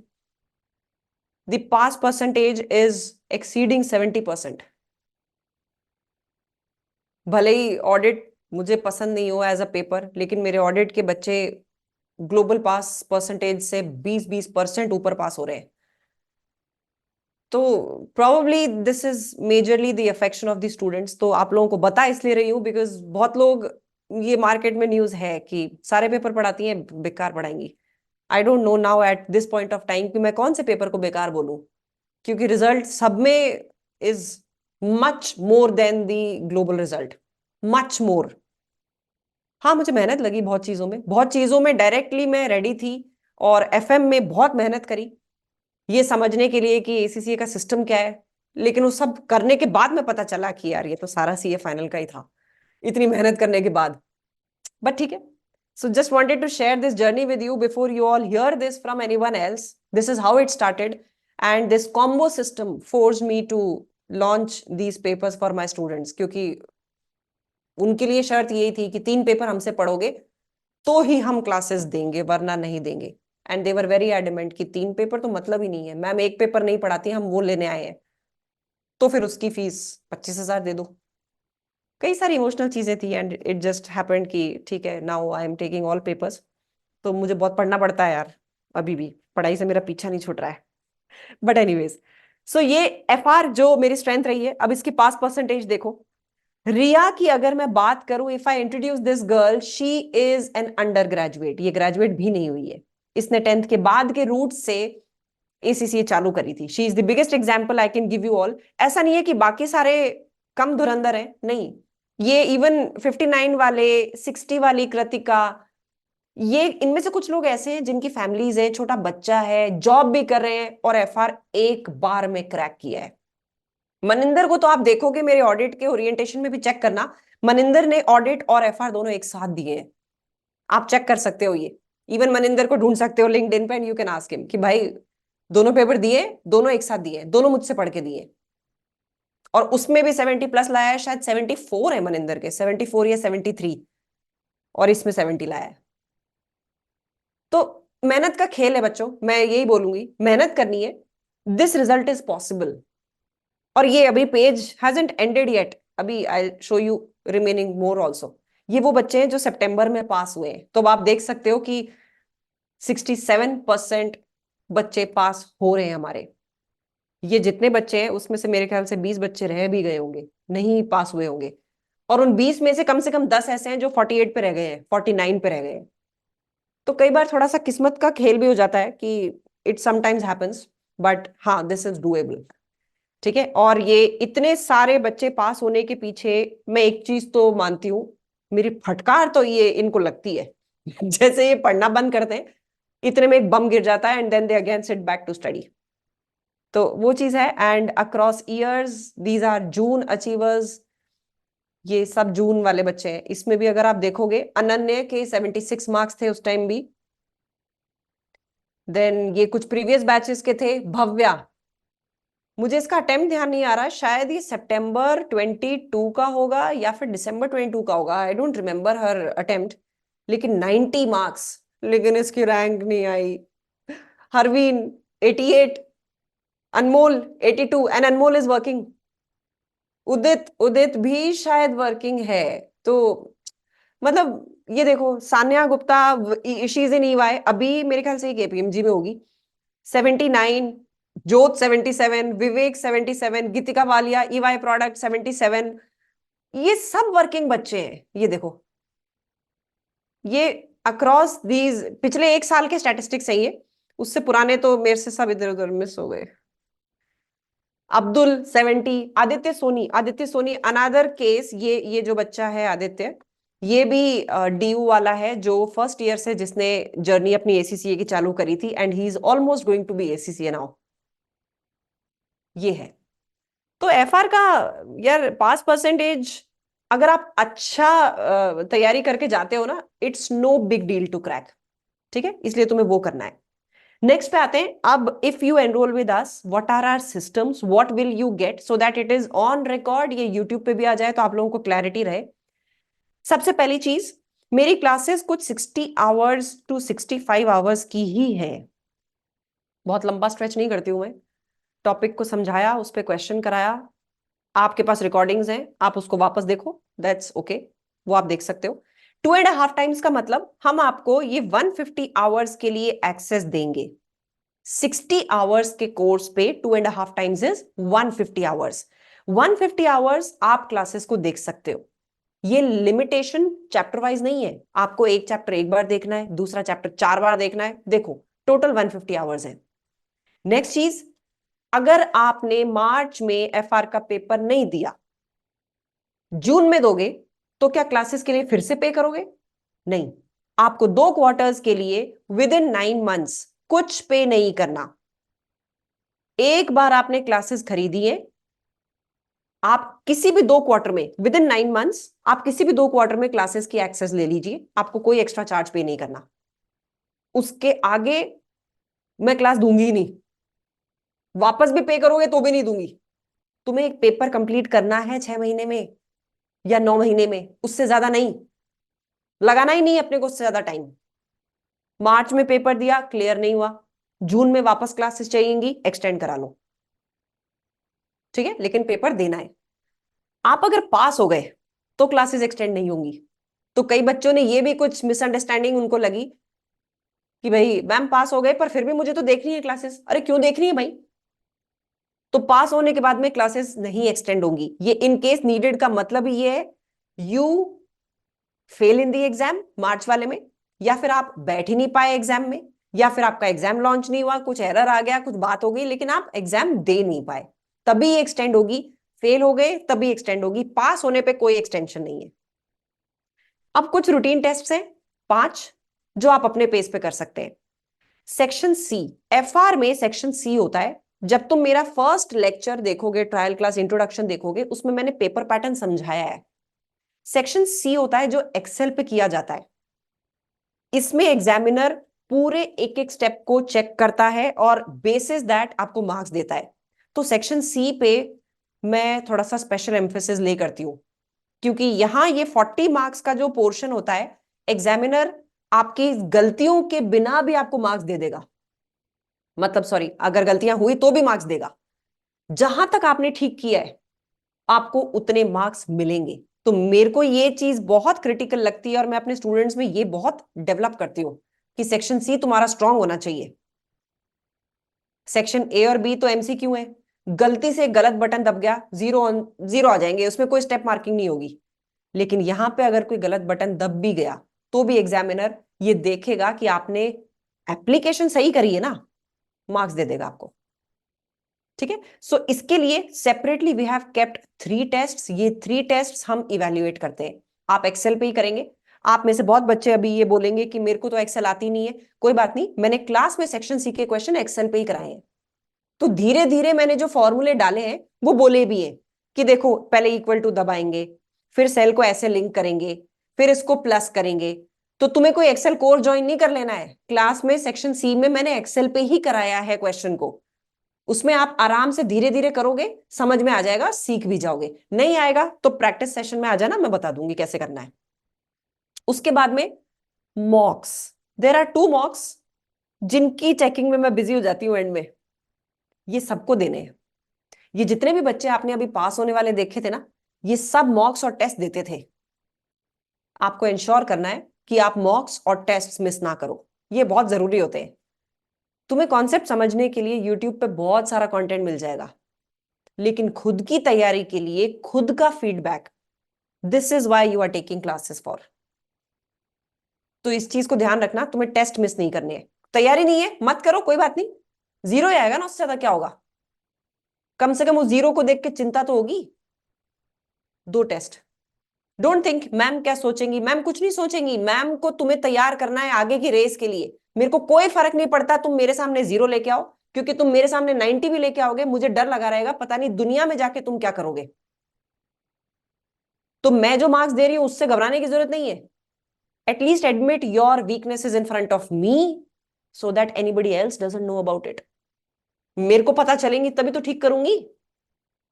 the pass percentage is exceeding 70%। भले ही ऑडिट मुझे पसंद नहीं हो एज अ पेपर, लेकिन मेरे ऑडिट के बच्चे ग्लोबल पास परसेंटेज से 20-20% ऊपर पास हो रहे हैं। तो probably this is majorly the affection of the students. तो आप लोगों को बता इसलिए रही हूँ बिकॉज बहुत लोग, ये मार्केट में न्यूज है कि सारे पेपर पढ़ाती हैं, बेकार पढ़ाएंगी। I don't know now at this point of time कि मैं कौन से पेपर को बेकार बोलूं, क्योंकि रिजल्ट सब में is much more than the global result, much more. हाँ मुझे मेहनत लगी बहुत चीजों में, बहुत चीजों में डायरेक्टली मैं रेडी थी। और एफएम में बहुत मेहनत करी ये समझने के लिए कि एसीसीए का सिस्टम क्या है। लेकिन वो सब करने के बाद में पता चला कि यार ये तो सारा सीए फाइनल का ही था, इतनी मेहनत करने के बाद। बट ठीक है, So just wanted to share this journey with you before you all hear this from anyone else. This is how it started, and this combo system forced me to launch these papers for my students, क्योंकि उनके लिए शर्त यही थी कि 3 paper हमसे पढ़ोगे तो ही हम क्लासेस देंगे, वरना नहीं देंगे. And they were very adamant कि 3 पेपर तो मतलब ही नहीं है मैम, 1 पेपर नहीं पढ़ाती, हम वो लेने आए हैं, तो फिर उसकी फीस 25,000 दे दो. कई सारी इमोशनल चीजें थी एंड इट जस्ट हैपेंड कि ठीक है, now I am taking all papers. तो मुझे बहुत पढ़ना पड़ता है यार, अभी भी पढ़ाई से मेरा पीछा नहीं छूट रहा है. बट एनीवेज, सो ये एफआर जो मेरी स्ट्रेंथ रही है. अब इसकी पास परसेंटेज देखो. रिया की अगर मैं बात करूं, if I introduce this girl, she is an under graduate. ये ग्रेजुएट भी नहीं हुई है, इसने 10th के बाद के रूट से एसीसीए चालू करी थी. She is the biggest example I can give you all. ऐसा नहीं है कि बाकी सारे कम धुरंधर हैं, नहीं. ये इवन 59 वाले, 60 वाली कृतिका, ये इनमें से कुछ लोग ऐसे हैं जिनकी फैमिलीज है, छोटा बच्चा है, जॉब भी कर रहे हैं, और एफआर एक बार में क्रैक किया है. मनिंदर को तो आप देखोगे मेरे ऑडिट के ओरिएंटेशन में भी, चेक करना, मनिंदर ने ऑडिट और एफआर दोनों एक साथ दिए हैं. आप चेक कर सकते हो ये. इवन मनिंदर को ढूंढ सकते हो लिंक्डइन पे and you can ask him कि भाई दोनों पेपर दिए, दोनों एक साथ दिए, दोनों मुझसे पढ़ के दिए. और उसमें भी 70+ लाया है, शायद 74 है मनिंदर के, 74 या 73, और इसमें 70 लाया है. तो मेहनत का खेल है बच्चों, मैं यही बोलूंगी, मेहनत करनी है. This result is possible. और ये अभी पेज हैजंट एंडेड येट, अभी I show you remaining more also. ये वो बच्चे हैं जो सितंबर में पास हुए हैं. तो आप देख सकते हो कि 67% बच्चे पास हो रहे हैं हमारे. ये जितने बच्चे हैं उसमें से मेरे ख्याल से 20 बच्चे रह भी गए होंगे, नहीं पास हुए होंगे. और उन 20 में से कम 10 ऐसे हैं जो 48 पे रह गए हैं, 49 पे रह गए हैं. तो कई बार थोड़ा सा किस्मत का खेल भी हो जाता है कि इट समटाइम्स हैपेंस, बट हाँ, दिस इज डूएबल. ठीक है. और ये इतने सारे बच्चे पास होने के पीछे मैं एक चीज तो मानती हूँ, मेरी फटकार तो ये इनको लगती है. जैसे ये पढ़ना बंद करते हैं, इतने में एक बम गिर जाता है and then they again sit back to study. तो वो चीज है. And across years these are June achievers. ये सब जून वाले बच्चे हैं. इसमें भी अगर आप देखोगे, अनन्य के 76 मार्क्स थे उस टाइम भी. देन ये कुछ प्रीवियस बैचेस के थे. भव्या, मुझे इसका अटेम्प्ट ध्यान नहीं आ रहा, शायद ये सितंबर 22 का होगा या फिर दिसंबर 22 का होगा, I don't remember her attempt. लेकिन 90 मार्क्स, लेकिन इसकी रैंक नहीं आई. Harveen 88, Anmol 82, and Anmol is working. Udit Udit भी शायद वर्किंग है. तो मतलब ये देखो, Sanya Gupta, she is in EY, अभी मेरे ख्याल से केपीएमजी में होगी. 79, जोत 77, विवेक 77, गीतिका वालिया ईवाई प्रोडक्ट 77. ये सब वर्किंग बच्चे हैं. ये देखो, ये अक्रॉस दीज पिछले 1 साल के स्टैटिस्टिक्स हैं ये. उससे पुराने तो मेरे से सब इधर उधर मिस हो गए. Abdul 70, Aditya Soni another case. ये जो बच्चा है आदित्य, ये भी डीयू वाला है, जो फर्स्ट ईयर से जिसने जर्नी अपनी एसीसीए की चालू करी थी, and he is almost going to be ACCA now. ये है. तो एफआर का यार पास परसेंटेज, अगर आप अच्छा तैयारी करके जाते हो ना, it's no big deal to crack. ठीक है, इसलिए तुम्हें वो करना है. नेक्स्ट पे आते हैं. अब if you enroll with us, what are our systems, what will you get, so that it is on record, ये यूट्यूब पे भी आ जाए तो आप लोगों को क्लैरिटी रहे. सबसे पहली चीज, मेरी क्लासेस कुछ 60 आवर्स टू 65 आवर्स की ही है. बहुत लंबा स्ट्रेच नहीं करती हूं मैं. टॉपिक को समझाया, उस पर क्वेश्चन कराया, आपके पास रिकॉर्डिंग्स हैं, आप उसको वापस देखो, दैट्स ओके, वो आप देख सकते हो. 2.5 टाइम्स का मतलब हम आपको ये 150 आवर्स के लिए एक्सेस देंगे. 60 आवर्स के कोर्स पे 2.5 टाइम्स इज 150 आवर्स. 150 आवर्स आप क्लासेस को देख सकते हो. ये लिमिटेशन चैप्टर वाइज नहीं है, आपको एक चैप्टर एक बार देखना है, दूसरा चैप्टर 4 बार देखना है. देखो, टोटल 150 आवर्स है. नेक्स्ट चीज, अगर आपने मार्च में एफआर का पेपर नहीं दिया, जून में दोगे, तो क्या क्लासेस के लिए फिर से पे करोगे? नहीं. आपको 2 क्वार्टर्स के लिए विद इन 9 मंथ्स कुछ पे नहीं करना. एक बार आपने क्लासेस खरीदी है, आप किसी भी 2 क्वार्टर में, विद इन 9 मंथ्स, आप किसी भी 2 क्वार्टर में क्लासेस की एक्सेस ले लीजिए, आपको कोई एक्स्ट्रा चार्ज पे नहीं करना। उसके आगे मैं क्लास दूंगी ही नहीं, वापस भी पे करोगे तो भी नहीं दूंगी। तुम्हें एक पेपर कंप्लीट करना है 6 महीने में या 9 महीने में, उससे ज्यादा नहीं, लगाना ही नहीं अपने को उससे ज्यादा टाइम। मार्च में पेपर दिया, क्लियर नहीं हुआ, जून में वापस क्लासेस चाहिएंगी, एक्सटेंड करा लो, ठीक है, लेकिन पेपर देना है। आप अगर पास हो गए तो क्लासेस एक्सटेंड नहीं होंगी। तो कई बच्चों ने ये भी कुछ मिसअंडरस्टैंडिंग उनको लगी कि भाई मैम पास हो गए पर फिर भी मुझे तो देखनी है क्लासेस। अरे क्यों देखनी है भाई? तो पास होने के बाद में क्लासेस नहीं एक्सटेंड होंगी। ये इन केस नीडेड का मतलब ये है, you fail in the exam March वाले में, या फिर आप बैठ ही नहीं पाए एग्जाम में, या फिर आपका एग्जाम लॉन्च नहीं हुआ, कुछ एरर आ गया, कुछ बात हो गई, लेकिन आप एग्जाम दे नहीं पाए, तभी एक्सटेंड होगी। फेल हो गए तभी एक्सटेंड होगी, पास होने पे कोई एक्सटेंशन नहीं है। अब कुछ रूटीन टेस्ट हैं 5, जो आप अपने पेस पे कर सकते हैं। सेक्शन सी, एफआर में सेक्शन सी होता है। जब तुम मेरा फर्स्ट लेक्चर देखोगे, ट्रायल क्लास इंट्रोडक्शन देखोगे, उसमें मैंने पेपर पैटर्न समझाया है। सेक्शन सी होता है जो एक्सेल पे किया जाता है। इसमें एग्जामिनर पूरे एक एक स्टेप को चेक करता है और बेसिस दैट आपको मार्क्स देता है। तो सेक्शन सी पे मैं थोड़ा सा स्पेशल एम्फेसिस ले करती हूँ, क्योंकि यहां ये 40 मार्क्स का जो पोर्शन होता है, एग्जामिनर आपकी गलतियों के बिना भी आपको मार्क्स दे देगा। मतलब सॉरी, अगर गलतियां हुई तो भी मार्क्स देगा। जहां तक आपने ठीक किया है आपको उतने मार्क्स मिलेंगे। तो मेरे को ये चीज बहुत क्रिटिकल लगती है और मैं अपने स्टूडेंट्स में ये बहुत डेवलप करती हूँ कि सेक्शन सी तुम्हारा स्ट्रांग होना चाहिए। सेक्शन ए और बी तो एमसीक्यू है, गलती से गलत बटन दब गया, जीरो जीरो आ जाएंगे, उसमें कोई स्टेप मार्किंग नहीं होगी। लेकिन यहां पे अगर कोई गलत बटन दब भी गया तो भी एग्जामिनर ये देखेगा कि आपने एप्लीकेशन सही करी है ना, मार्क्स दे देगा आपको। ठीक है, सो इसके लिए separately we have kept 3 tests. ये 3 टेस्ट्स हम इवेल्युएट करते हैं। आप एक्सेल पे ही करेंगे। आप में से बहुत बच्चे अभी ये बोलेंगे कि मेरे को तो एक्सेल आती नहीं है। कोई बात नहीं, मैंने क्लास में सेक्शन सी के क्वेश्चन एक्सेल पे ही कराए हैं। तो धीरे धीरे मैंने जो फॉर्मूले डाले हैं वो बोले भी हैं कि देखो पहले इक्वल टू दबाएंगे, फिर सेल को ऐसे लिंक करेंगे, फिर इसको प्लस करेंगे। तो तुम्हें कोई एक्सेल कोर्स ज्वाइन नहीं कर लेना है, क्लास में सेक्शन सी में मैंने एक्सेल पे ही कराया है क्वेश्चन को। उसमें आप आराम से धीरे धीरे करोगे, समझ में आ जाएगा, सीख भी जाओगे। नहीं आएगा तो प्रैक्टिस सेशन में आ जाना, मैं बता दूंगी कैसे करना है। उसके बाद में मॉक्स, देयर आर 2 मॉक्स जिनकी चेकिंग में मैं बिजी हो जाती हूँ एंड में। ये सबको देने हैं। ये जितने भी बच्चे आपने अभी पास होने वाले देखे थे ना, ये सब मॉक्स और टेस्ट देते थे। आपको इंश्योर करना है कि आप मॉक्स और टेस्ट मिस ना करो, ये बहुत जरूरी होते हैं। तुम्हें कॉन्सेप्ट समझने के लिए यूट्यूब पे बहुत सारा कंटेंट मिल जाएगा, लेकिन खुद की तैयारी के लिए खुद का feedback, this is why you are taking classes for. तो इस चीज को ध्यान रखना, तुम्हें टेस्ट मिस नहीं करने हैं। तैयारी नहीं है मत करो, कोई बात नहीं, जीरो ही आएगा ना, उससे ज्यादा क्या होगा। कम से कम उस जीरो को देख के चिंता तो होगी। 2 टेस्ट, डोंट थिंक मैम क्या सोचेंगी, मैम कुछ नहीं सोचेंगी। मैम को तुम्हें तैयार करना है आगे की रेस के लिए। मेरे को कोई फर्क नहीं पड़ता तुम मेरे सामने जीरो लेके आओ, क्योंकि तुम मेरे सामने 90 भी लेके आओगे, मुझे डर लगा रहेगा पता नहीं दुनिया में जाके तुम क्या करोगे। तो मैं जो मार्क्स दे रही हूं उससे घबराने की जरूरत नहीं है। At least admit your weaknesses in front of me, so that anybody else doesn't know about it. मेरे को पता चलेंगी तभी तो ठीक करूंगी,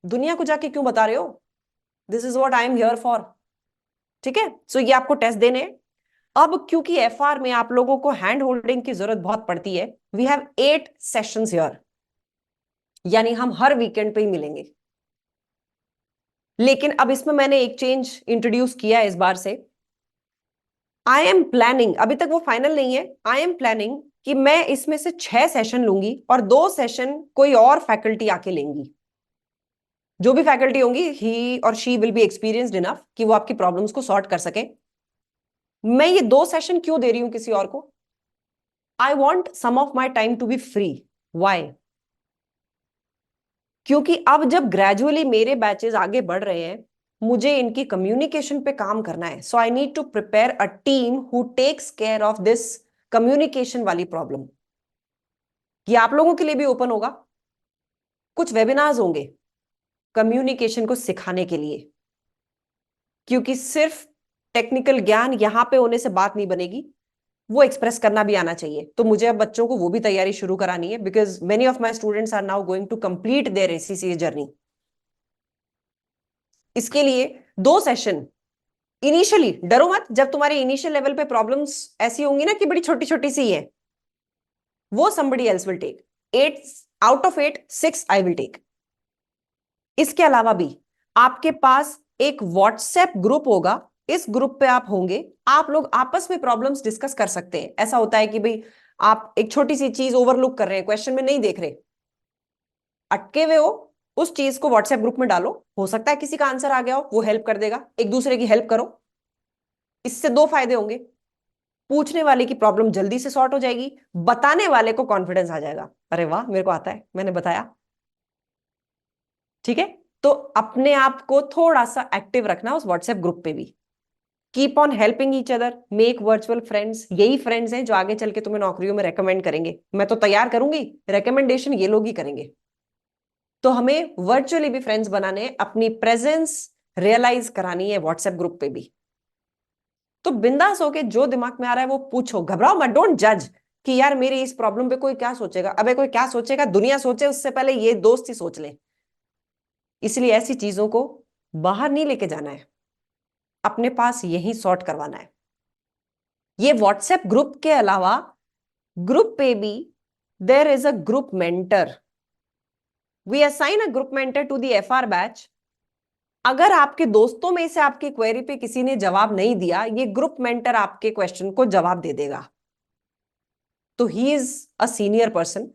दुनिया को जाके क्यों बता रहे हो। This is what I am here for. ठीक है, सो ये आपको टेस्ट देने हैं। अब क्योंकि एफआर में आप लोगों को हैंड होल्डिंग की जरूरत बहुत पड़ती है, वी हैव 8 सेशंस हियर, यानी हम हर वीकेंड पे ही मिलेंगे। लेकिन अब इसमें मैंने एक चेंज इंट्रोड्यूस किया है इस बार से। आई एम प्लानिंग, अभी तक वो फाइनल नहीं है, आई एम प्लानिंग कि मैं इसमें से 6 सेशन लूंगी और 2 सेशन कोई और फैकल्टी आके लेंगी। जो भी फैकल्टी होंगी, ही और she will be experienced enough कि वो आपकी प्रॉब्लम्स को सॉर्ट कर सके। मैं ये 2 सेशन क्यों दे रही हूं किसी और को? I want some of my time to be free. Why? क्योंकि अब जब ग्रेजुअली मेरे बैचेस आगे बढ़ रहे हैं, मुझे इनकी कम्युनिकेशन पे काम करना है। So I need to prepare a team who takes care of this communication वाली प्रॉब्लम। ये आप लोगों के लिए भी ओपन होगा, कुछ वेबिनार्स होंगे, कम्युनिकेशन को सिखाने के लिए, क्योंकि सिर्फ टेक्निकल ज्ञान यहां पे होने से बात नहीं बनेगी, वो एक्सप्रेस करना भी आना चाहिए। तो मुझे अब बच्चों को वो भी तैयारी शुरू करानी है, because many of my students are now going to complete their ACCA journey. इसके लिए 2 सेशन इनिशियली, डरो मत, जब तुम्हारे इनिशियल लेवल पे प्रॉब्लम्स ऐसी होंगी ना कि बड़ी छोटी छोटी सी है, वो somebody else will take 8 out of 8, 6 I will take। इसके अलावा भी आपके पास एक व्हाट्सएप ग्रुप होगा, इस ग्रुप पे आप होंगे, आप लोग आपस में प्रॉब्लम्स डिस्कस कर सकते हैं। ऐसा होता है कि भाई आप एक छोटी सी चीज ओवरलुक कर रहे हैं, क्वेश्चन में नहीं देख रहे, अटके हुए हो, उस चीज को व्हाट्सएप ग्रुप में डालो, हो सकता है किसी का आंसर आ गया हो, वो हेल्प कर देगा, एक दूसरे की हेल्प करो। इससे 2 फायदे होंगे, पूछने वाले की प्रॉब्लम जल्दी से सॉर्ट हो जाएगी, बताने वाले को कॉन्फिडेंस आ जाएगा, अरे वाह मेरे को आता है, मैंने बताया। ठीक है, तो अपने आप को थोड़ा सा एक्टिव रखना उस व्हाट्सएप ग्रुप पे भी। Keep on helping each other, make virtual friends. यही फ्रेंड्स हैं जो आगे चल के तुम्हें नौकरियों में रेकमेंड करेंगे। मैं तो तैयार करूंगी, रिकमेंडेशन ये लोग ही करेंगे। तो हमें वर्चुअली भी फ्रेंड्स बनाने, अपनी प्रेजेंस रियलाइज करानी है व्हाट्सएप ग्रुप पे भी। तो बिंदास होके जो दिमाग में आ रहा है वो पूछो, घबराओ मत, डोंट जज कि यार मेरी इस प्रॉब्लम पे कोई क्या सोचेगा। अबे कोई क्या सोचेगा, दुनिया सोचे उससे पहले ये दोस्त ही सोच ले। इसलिए ऐसी चीजों को बाहर नहीं लेके जाना है, अपने पास यही सॉर्ट करवाना है। ये व्हाट्सएप ग्रुप के अलावा ग्रुप पे भी there is a group mentor. We assign a group mentor to the FR batch. अगर आपके दोस्तों में से आपकी क्वेरी पे किसी ने जवाब नहीं दिया, ये ग्रुप मेंटर आपके क्वेश्चन को जवाब दे देगा। तो he is a senior person,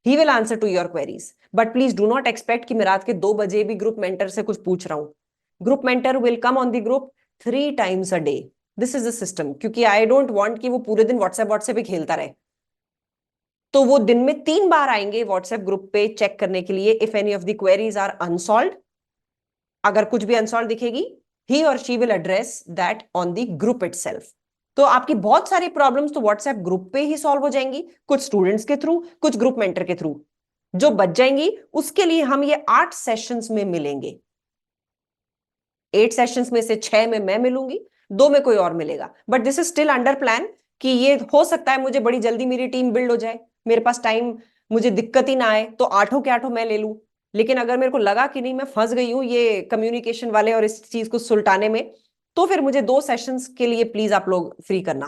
he will answer to your queries. But please do not expect कि मैं रात के 2 बजे भी ग्रुप मेंटर से कुछ पूछ रहा हूं। Group mentor will come on the group 3 times a day। This is the system, क्योंकि आई डोंट वांट कि वो पूरे दिन व्हाट्सएप व्हाट्सएप ही खेलता रहे। तो वो दिन में 3 बार आएंगे व्हाट्सएप ग्रुप पे चेक करने के लिए, if any of the queries are unsolve. अगर कुछ भी अनसॉल्व दिखेगी, ही और she will address that on the group itself. तो आपकी बहुत सारी प्रॉब्लम्स तो व्हाट्सएप ग्रुप पे ही सॉल्व हो जाएंगी, कुछ स्टूडेंट्स के थ्रू, कुछ ग्रुप मेंटर के थ्रू। जो बच जाएंगी उसके लिए हम ये 8 सेशंस में मिलेंगे। 8 सेशंस में से 6 में मैं मिलूंगी, 2 में कोई और मिलेगा। But this is still under plan, कि ये हो सकता है मुझे बड़ी जल्दी मेरी टीम बिल्ड हो जाए, मेरे पास टाइम, मुझे दिक्कत ही ना आए, तो 8 के 8 मैं ले लूं। लेकिन अगर मेरे को लगा कि नहीं मैं फंस गई हूं ये कम्युनिकेशन वाले और इस चीज को सुलटाने में, तो फिर मुझे 2 सेशंस के लिए प्लीज आप लोग फ्री करना।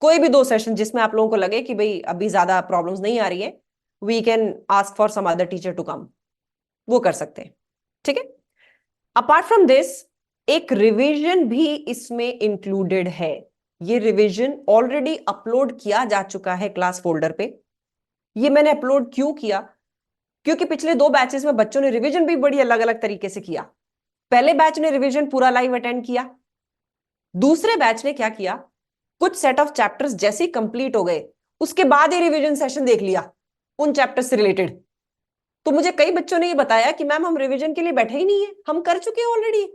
कोई भी 2 सेशन जिसमें आप लोगों को लगे कि भाई अभी ज्यादा प्रॉब्लम्स नहीं आ रही है, we can ask for some other teacher to come, वो कर सकते हैं। ठीक है, अपार्ट फ्रॉम दिस एक रिवीजन भी इसमें इंक्लूडेड है। ये रिवीजन ऑलरेडी अपलोड किया जा चुका है क्लास फोल्डर पे। ये मैंने अपलोड क्यों किया, क्योंकि पिछले 2 बैचेस में बच्चों ने रिवीजन भी बड़ी अलग अलग तरीके से किया। पहले बैच ने रिवीजन पूरा लाइव अटेंड किया, दूसरे बैच ने क्या किया, कुछ सेट ऑफ चैप्टर्स जैसे ही कंप्लीट हो गए उसके बाद ही रिवीजन सेशन देख लिया उन चैप्टर्स से रिलेटेड। तो मुझे कई बच्चों ने ये बताया कि मैम हम रिवीजन के लिए बैठे ही नहीं है, हम कर चुके हैं ऑलरेडी।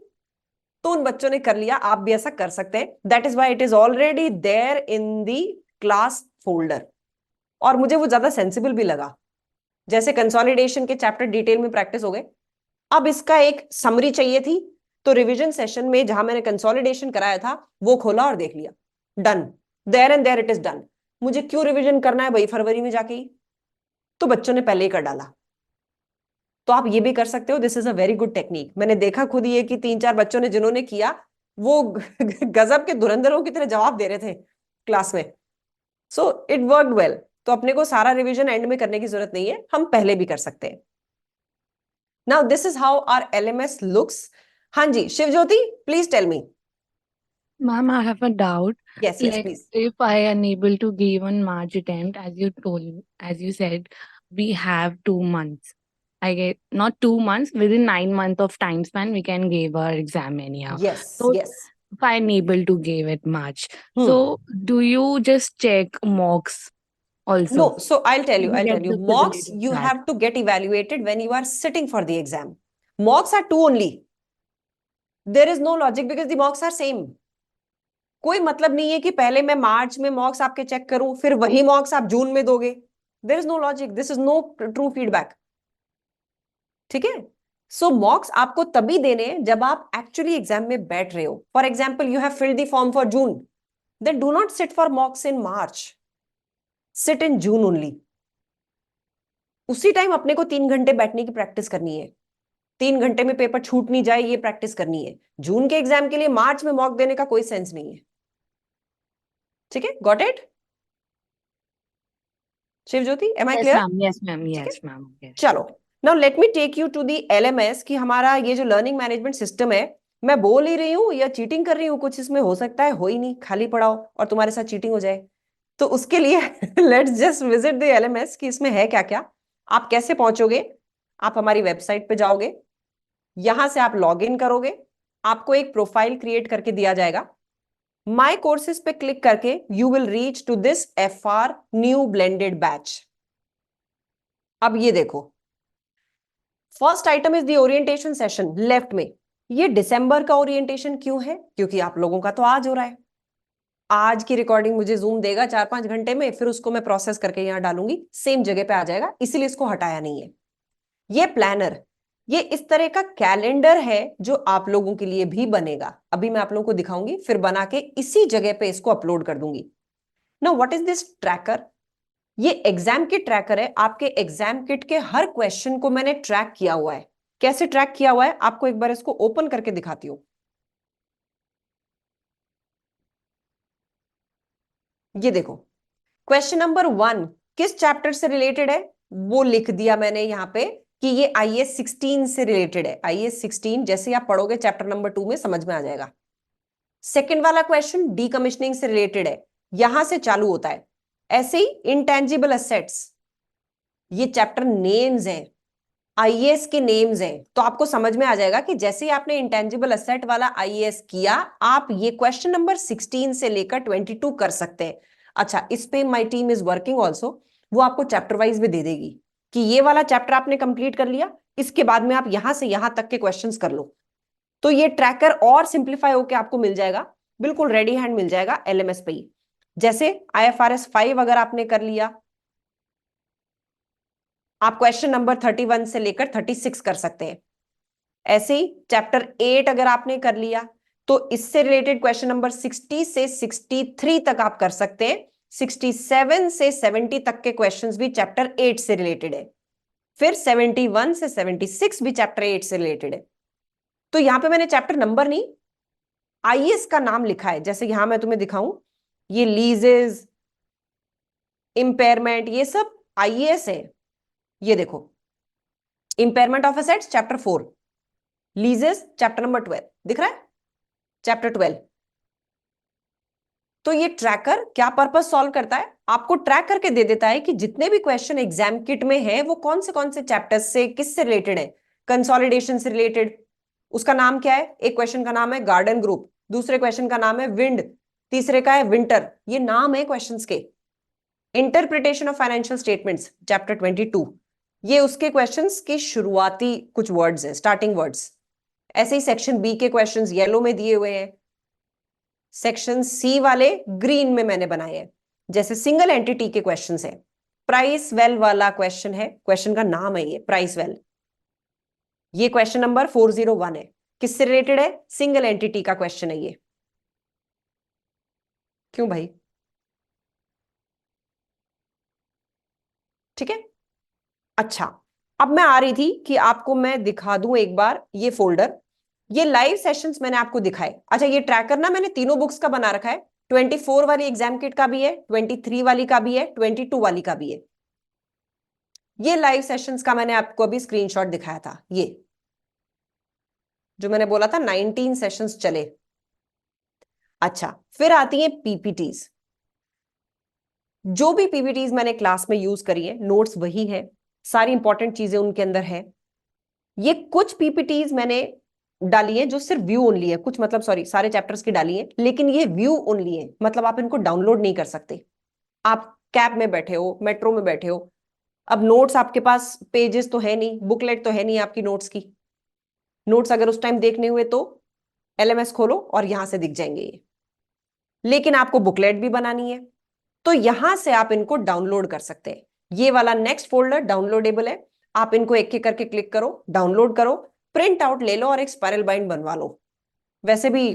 तो उन बच्चों ने कर लिया, आप भी ऐसा कर सकते हैं। That is why it is already there in the class folder. और मुझे वो ज्यादा सेंसिबल भी लगा। जैसे कंसोलिडेशन के चैप्टर डिटेल में प्रैक्टिस हो गए, अब इसका एक समरी चाहिए थी, तो रिवीजन सेशन में जहां मैंने कंसोलिडेशन कराया था वो खोला और देख लिया, done, there and there it is done. मुझे क्यों रिवीजन करना है भाई फरवरी में जाके ही, तो बच्चों ने पहले ही कर डाला। तो आप ये भी कर सकते हो, this is a very good technique. मैंने देखा खुद ये कि 3-4 बच्चों ने जिन्होंने किया वो गजब के धुरंधरों की तरह जवाब दे रहे थे क्लास में। So it work well. तो अपने को सारा रिवीजन एंड में करने की जरूरत नहीं है, हम पहले भी कर सकते हैं। Now this is how our LMS looks. हाँ जी Shivjyoti, please tell me. Ma'am, I have a doubt. Yes yes Like, please. if I unable to give one March attempt, as you said, we have 2 months. I get not 2 months, within 9 months of time span, we can give our exam anyhow. Yes So yes. if I unable to give it March, so do you just check mocks No, also? so Do you I'll get tell you, the mocks facility of you that? have to get evaluated when you are sitting for the exam. Mocks are two only. There is no logic because the mocks are same. कोई मतलब नहीं है कि पहले मैं मार्च में मॉक्स आपके check करूं फिर वही मॉक्स आप जून में दोगे। There is no logic, this is no true feedback. ठीक है, सो मॉक्स आपको तभी देने हैं जब आप एक्चुअली एग्जाम में बैठ रहे हो. For example, you have filled the form for June, then do not sit for mocks in March, sit in June only. उसी टाइम अपने को 3 घंटे बैठने की प्रैक्टिस करनी है. 3 घंटे में पेपर छूट नहीं जाए ये प्रैक्टिस करनी है. जून के एग्जाम के लिए मार्च में मॉक देने का कोई सेंस नहीं है. ठीक है, got it Shivjyoti, am I Yes, clear? ma'am. Yes, ma'am. ठीक है, Yes, ma'am. Yes. चलो. Now let me take you to the LMS कि हमारा ये जो लर्निंग मैनेजमेंट सिस्टम है, मैं बोल ही रही हूँ या चीटिंग कर रही हूँ कुछ इसमें? हो सकता है हो ही नहीं, खाली पढ़ाओ और तुम्हारे साथ चीटिंग हो जाए. तो उसके लिए let's just visit the LMS कि इसमें है क्या क्या. आप कैसे पहुंचोगे? आप हमारी वेबसाइट पे जाओगे, यहां से आप लॉग इन करोगे, आपको एक प्रोफाइल क्रिएट करके दिया जाएगा. माई कोर्सेज पे क्लिक करके you will reach to this FR new blended batch. अब ये देखो, first item is the orientation session left में. ये दिसंबर का ओरिएंटेशन क्यों है? क्योंकि आप लोगों का तो आज हो रहा है. आज की रिकॉर्डिंग मुझे जूम देगा 4-5 घंटे में, फिर उसको मैं प्रोसेस करके यहां डालूंगी, सेम जगह पे आ जाएगा, इसीलिए इसको हटाया नहीं है. ये प्लानर, ये इस तरह का कैलेंडर है जो आप लोगों के लिए भी बनेगा. अभी मैं आप लोगों को दिखाऊंगी, फिर बना के इसी जगह पे इसको अपलोड कर दूंगी. Now what is this tracker? ये एग्जाम किट ट्रैकर है. आपके एग्जाम किट के हर क्वेश्चन को मैंने ट्रैक किया हुआ है. कैसे ट्रैक किया हुआ है आपको एक बार इसको ओपन करके दिखाती हूं. ये देखो, क्वेश्चन नंबर 1 किस चैप्टर से रिलेटेड है वो लिख दिया मैंने यहां पे कि ये IAS 16 से रिलेटेड है. IAS 16 जैसे आप पढ़ोगे चैप्टर नंबर 2 में समझ में आ जाएगा. सेकंड वाला क्वेश्चन डीकमिशनिंग से रिलेटेड है, यहां से चालू होता है. ऐसे ही इंटेंजिबल एसेट्स, ये चैप्टर नेम्स हैं, IAS के नेम्स हैं, तो आपको समझ में आ जाएगा कि जैसे ही आपने इंटेंजिबल एसेट वाला IAS किया, आप ये क्वेश्चन नंबर 16 से लेकर 22 कर सकते हैं. अच्छा, इस पे my team is working also, वो आपको चैप्टर वाइज भी दे देगी कि ये वाला चैप्टर आपने कंप्लीट कर लिया, इसके बाद में आप यहां से यहां तक के क्वेश्चंस कर लो. तो ये ट्रैकर और सिंप्लीफाई होकर आपको मिल जाएगा, बिल्कुल रेडी हैंड मिल जाएगा LMS पे ही. जैसे IFRS 5 अगर आपने कर लिया, आप क्वेश्चन नंबर 31 से लेकर 36 कर सकते हैं. ऐसे ही चैप्टर 8 अगर आपने कर लिया तो इससे रिलेटेड क्वेश्चन नंबर 60 से 63 तक आप कर सकते हैं. 67 से 70 तक के क्वेश्चंस भी चैप्टर 8 से रिलेटेड है. फिर 71 से 76 भी चैप्टर 8 से रिलेटेड है. तो यहां पे मैंने चैप्टर नंबर नहीं, IAS का नाम लिखा है. जैसे यहां मैं तुम्हें दिखाऊं, ये लीजेस, इंपेयरमेंट, ये सब IAS है. ये देखो, impairment of assets chapter 4, लीजेस chapter number 12 दिख रहा है, चैप्टर 12. तो ये ट्रैकर क्या पर्पस सॉल्व करता है? आपको ट्रैक करके दे देता है कि जितने भी क्वेश्चन एग्जाम किट में है वो कौन से चैप्टर्स से किससे रिलेटेड है. कंसोलिडेशन से रिलेटेड, उसका नाम क्या है? एक क्वेश्चन का नाम है गार्डन ग्रुप, दूसरे क्वेश्चन का नाम है विंड, तीसरे का है विंटर. ये नाम है क्वेश्चंस के. Interpretation of financial statements chapter 22, ये उसके क्वेश्चंस की शुरुआती कुछ वर्ड्स हैं, स्टार्टिंग वर्ड्स. ऐसे ही सेक्शन B के क्वेश्चंस येलो में दिए हुए हैं, सेक्शन C वाले ग्रीन में मैंने बनाए हैं. जैसे सिंगल एंटिटी के क्वेश्चंस हैं, प्राइस वेल वाला क्वेश्चन है, क्वेश्चन का नाम है ये प्राइस वेल. ये क्वेश्चन नंबर 401 है, किससे रिलेटेड है? सिंगल एंटिटी का क्वेश्चन है ये. क्यों भाई? ठीक है. अच्छा, अब मैं आ रही थी कि आपको मैं दिखा दूं एक बार ये फोल्डर. ये लाइव सेशंस मैंने आपको दिखाए. अच्छा, ये ट्रैकर ना मैंने तीनों बुक्स का बना रखा है. 24 वाली एग्जाम किट का भी है, 23 वाली का भी है, 22 वाली का भी है. ये लाइव सेशंस का मैंने आपको अभी स्क्रीनशॉट दिखाया था, ये जो मैंने बोला था 19 सेशंस चले. अच्छा, फिर आती है PPTs. जो भी PPTs मैंने क्लास में यूज करी है, नोट्स वही है, सारी इंपॉर्टेंट चीजें उनके अंदर है. ये कुछ PPTs मैंने डाली है जो सिर्फ व्यू ओनली है, कुछ मतलब सॉरी सारे चैप्टर्स की डाली है, लेकिन ये व्यू ओनली है, मतलब आप इनको डाउनलोड नहीं कर सकते. आप कैब में बैठे हो, मेट्रो में बैठे हो, अब नोट्स आपके पास पेजेस तो है नहीं, बुकलेट तो है नहीं आपकी नोट्स की. नोट्स अगर उस टाइम देखने हुए तो LMS खोलो और यहां से दिख जाएंगे ये, लेकिन आपको बुकलेट भी बनानी है तो यहां से आप इनको डाउनलोड कर सकते हैं. ये वाला नेक्स्ट फोल्डर डाउनलोडेबल है, आप इनको एक एक करके क्लिक करो, डाउनलोड करो. प्रिंट आउट ले लो और एक स्पाइरल बाइंड बनवा लो। वैसे भी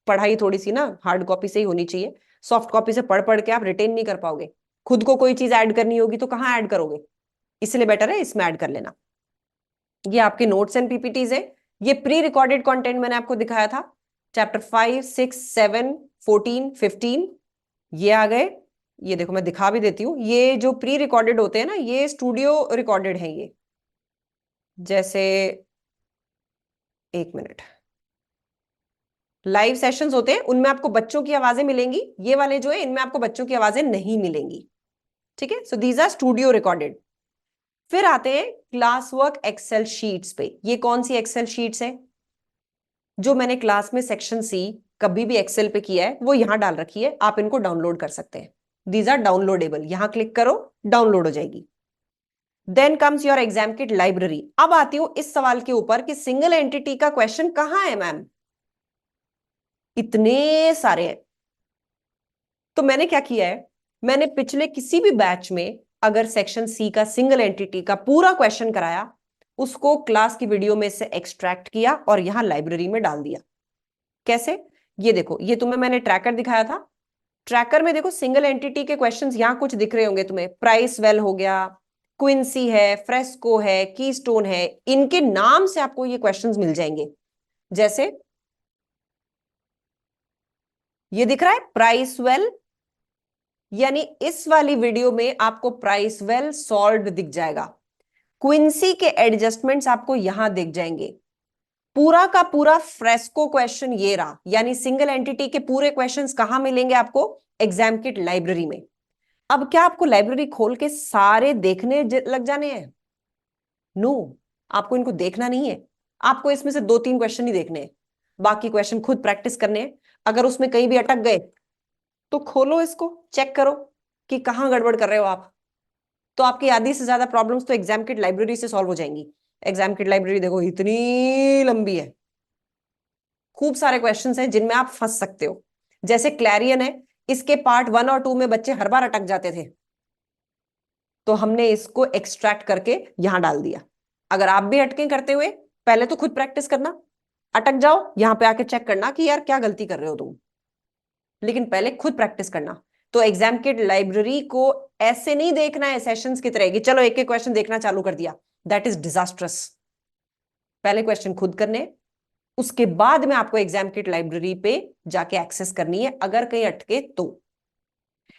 पढ़ाई थोड़ी सी ना हार्ड कॉपी से ही होनी चाहिए, सॉफ्ट कॉपी से पढ़ पढ़ के आप रिटेन नहीं कर पाओगे। खुद को कोई चीज ऐड करनी होगी तो कहाँ ऐड करोगे, इसलिए बेटर है इसमें ऐड कर लेना। ये आपके नोट्स एंड पीपीटीज है। ये प्री रिकॉर्डेड कंटेंट मैंने आपको दिखाया था, चैप्टर 5, 6, 7, 14, 15 ये आ गए। ये देखो मैं दिखा भी देती हूँ, ये जो प्री रिकॉर्डेड होते हैं ना ये स्टूडियो रिकॉर्डेड है। ये जैसे, एक मिनट, लाइव सेशंस होते हैं उनमें आपको बच्चों की आवाजें मिलेंगी, ये वाले जो है इनमें आपको बच्चों की आवाजें नहीं मिलेंगी। ठीक है, so these are studio recorded. फिर आते हैं क्लास वर्क एक्सेल शीट्स पे। ये कौन सी एक्सेल शीट्स है, जो मैंने क्लास में सेक्शन सी कभी भी एक्सेल पे किया है वो यहां डाल रखी है, आप इनको डाउनलोड कर सकते हैं। दीज आर डाउनलोडेबल, यहां क्लिक करो डाउनलोड हो जाएगी। Then comes your exam kit library. अब आती हूं इस सवाल के ऊपर कि सिंगल एंटिटी का क्वेश्चन कहां है मैम, इतने सारे हैं। तो मैंने क्या किया है, मैंने पिछले किसी भी बैच में अगर सेक्शन सी का सिंगल एंटिटी का पूरा क्वेश्चन कराया, उसको क्लास की वीडियो में से एक्सट्रैक्ट किया और यहां लाइब्रेरी में डाल दिया। कैसे, ये देखो, ये तुम्हें मैंने ट्रैकर दिखाया था। ट्रैकर में देखो सिंगल एंटिटी के क्वेश्चंस यहां कुछ दिख रहे होंगे तुम्हें, प्राइस वेल हो गया, क्विंसी है, फ्रेस्को है, कीस्टोन है, इनके नाम से आपको ये क्वेश्चंस मिल जाएंगे। जैसे ये दिख रहा है प्राइस वेल, यानी इस वाली वीडियो में आपको प्राइस वेल सॉल्व्ड दिख जाएगा। क्विंसी के एडजस्टमेंट्स आपको यहां दिख जाएंगे। पूरा का पूरा फ्रेस्को क्वेश्चन ये रहा, यानी सिंगल एंटिटी के पूरे क्वेश्चंस कहां मिलेंगे आपको, एग्जाम किट लाइब्रेरी में। अब क्या आपको लाइब्रेरी खोल के सारे देखने लग जाने हैं, नो, आपको इनको देखना नहीं है। आपको इसमें से 2-3 क्वेश्चन ही देखने हैं, बाकी क्वेश्चन खुद प्रैक्टिस करने हैं। अगर उसमें कहीं भी अटक गए तो खोलो इसको, चेक करो कि कहां गड़बड़ कर रहे हो आप। तो आपकी आधी से ज्यादा प्रॉब्लम्स तो एग्जाम किट लाइब्रेरी से सॉल्व हो जाएंगी। एग्जाम किट लाइब्रेरी देखो इतनी लंबी है, खूब सारे क्वेश्चंस हैं जिनमें आप फंस सकते हो। जैसे क्लैरियन है, इसके पार्ट 1 और 2 में बच्चे हर बार अटक जाते थे, तो हमने इसको एक्सट्रैक्ट करके यहां डाल दिया। अगर आप भी अटके करते हुए, पहले तो खुद प्रैक्टिस करना, अटक जाओ यहां पे आके चेक करना कि यार क्या गलती कर रहे हो तुम, लेकिन पहले खुद प्रैक्टिस करना। तो एग्जाम किट लाइब्रेरी को ऐसे नहीं देखना है सेशंस की तरह कि चलो एक एक क्वेश्चन देखना चालू कर दिया, दैट इज डिजास्ट्रस। पहले क्वेश्चन खुद करने, उसके बाद में आपको एग्जाम किट लाइब्रेरी पे जाके एक्सेस करनी है अगर कहीं अटके तो।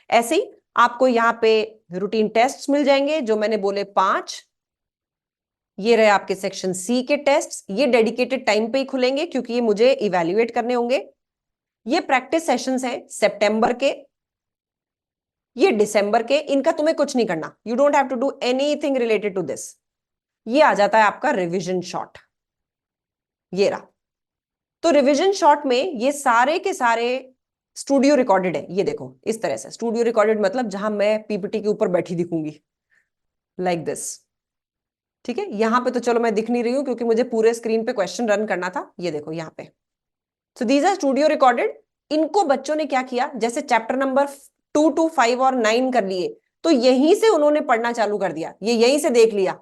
ऐसे ही आपको यहां पे रूटीन टेस्ट्स मिल जाएंगे जो मैंने बोले 5। ये रहे आपके सेक्शन सी के टेस्ट, ये डेडिकेटेड टाइम पे ही खुलेंगे क्योंकि ये मुझे इवैल्यूएट करने होंगे। ये प्रैक्टिस सेशंस हैं सितंबर के, ये दिसंबर के, इनका तुम्हें कुछ नहीं करना, you don't have to do anything related to this. ये आ जाता है आपका रिवीजन शॉट, ये रहा। तो रिवीजन शॉट में ये सारे के सारे स्टूडियो रिकॉर्डेड है। ये देखो इस तरह से स्टूडियो रिकॉर्डेड मतलब जहां मैं पीपीटी के ऊपर बैठी दिखूंगी, लाइक दिस। ठीक है, यहां पे तो चलो मैं दिख नहीं रही हूं क्योंकि मुझे पूरे स्क्रीन पे क्वेश्चन रन करना था। ये देखो यहाँ पे, so these are studio recorded. इनको बच्चों ने क्या किया, जैसे चैप्टर नंबर 2 to 5 और 9 कर लिए, तो यहीं से उन्होंने पढ़ना चालू कर दिया, ये यहीं से देख लिया,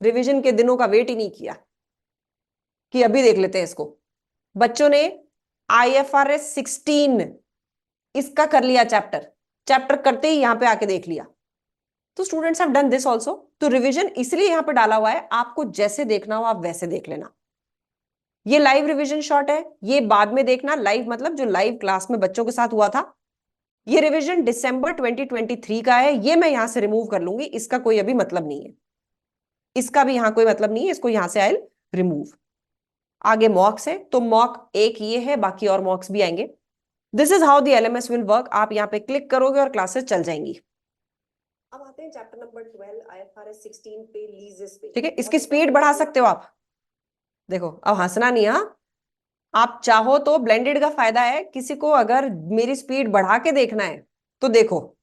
रिवीजन के दिनों का वेट ही नहीं किया कि अभी देख लेते हैं इसको। बच्चों ने IFRS 16 इसका कर लिया चैप्टर, चैप्टर करते ही यहां पे आके देख लिया। तो students have done this also. तो रिवीजन इसलिए यहां पे डाला हुआ है, आपको जैसे देखना हो आप वैसे देख लेना। ये लाइव रिवीजन शॉट है, ये बाद में देखना, लाइव मतलब जो लाइव क्लास में बच्चों के साथ हुआ था। ये रिवीजन दिसंबर 2023 का है, ये मैं यहां से रिमूव कर लूंगी, इसका कोई अभी मतलब नहीं है, इसका भी यहां कोई मतलब नहीं है, इसको यहां से आई रिमूव। आगे मॉक्स है, तो मॉक एक ये है, बाकी और मॉक्स भी आएंगे। This is how the LMS will work. आप यहाँ पे क्लिक करोगे और क्लासेस चल जाएंगी। अब आते हैं चैप्टर नंबर 12 IFRS 16 पे, लीजेस पे। ठीक है, इसकी स्पीड बढ़ा सकते हो आप। देखो अब हंसना नहीं, हाँ, आप चाहो तो ब्लेंडेड का फायदा है, किसी को अगर मेरी स्पीड बढ़ा के देखना है तो देखो,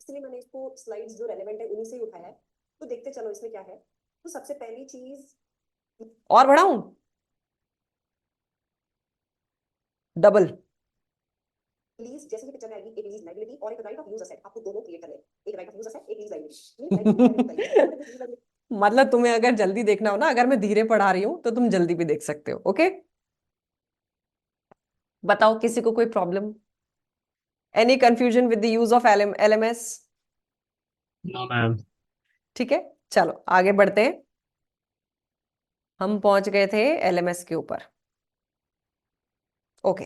इसलिए मैंने इसको स्लाइड्स जो रेलेवेंट है उन्हीं से ही उठाया है। तो देखते चलो इसमें क्या है। तो सबसे पहली चीज, और बढ़ाऊं, डबल लीज, जैसे ही पिक्चर में आएगी एक लीज लाइबिलिटी और एक राइट ऑफ यूज असेट, आपको दोनों क्रिएट करने हैं, एक राइट ऑफ यूज असेट, एक लीज लाइबिलिटी। मतलब तुम्हें अगर जल्दी देखना हो ना, अगर मैं धीरे पढ़ा रही हूं तो तुम जल्दी भी देख सकते हो। ओके, बताओ किसी को कोई problem, any confusion with the use of LMS? No ma'am. ठीक है, चलो आगे बढ़ते हैं। हम पहुंच गए थे एलएमएस के ऊपर। ओके,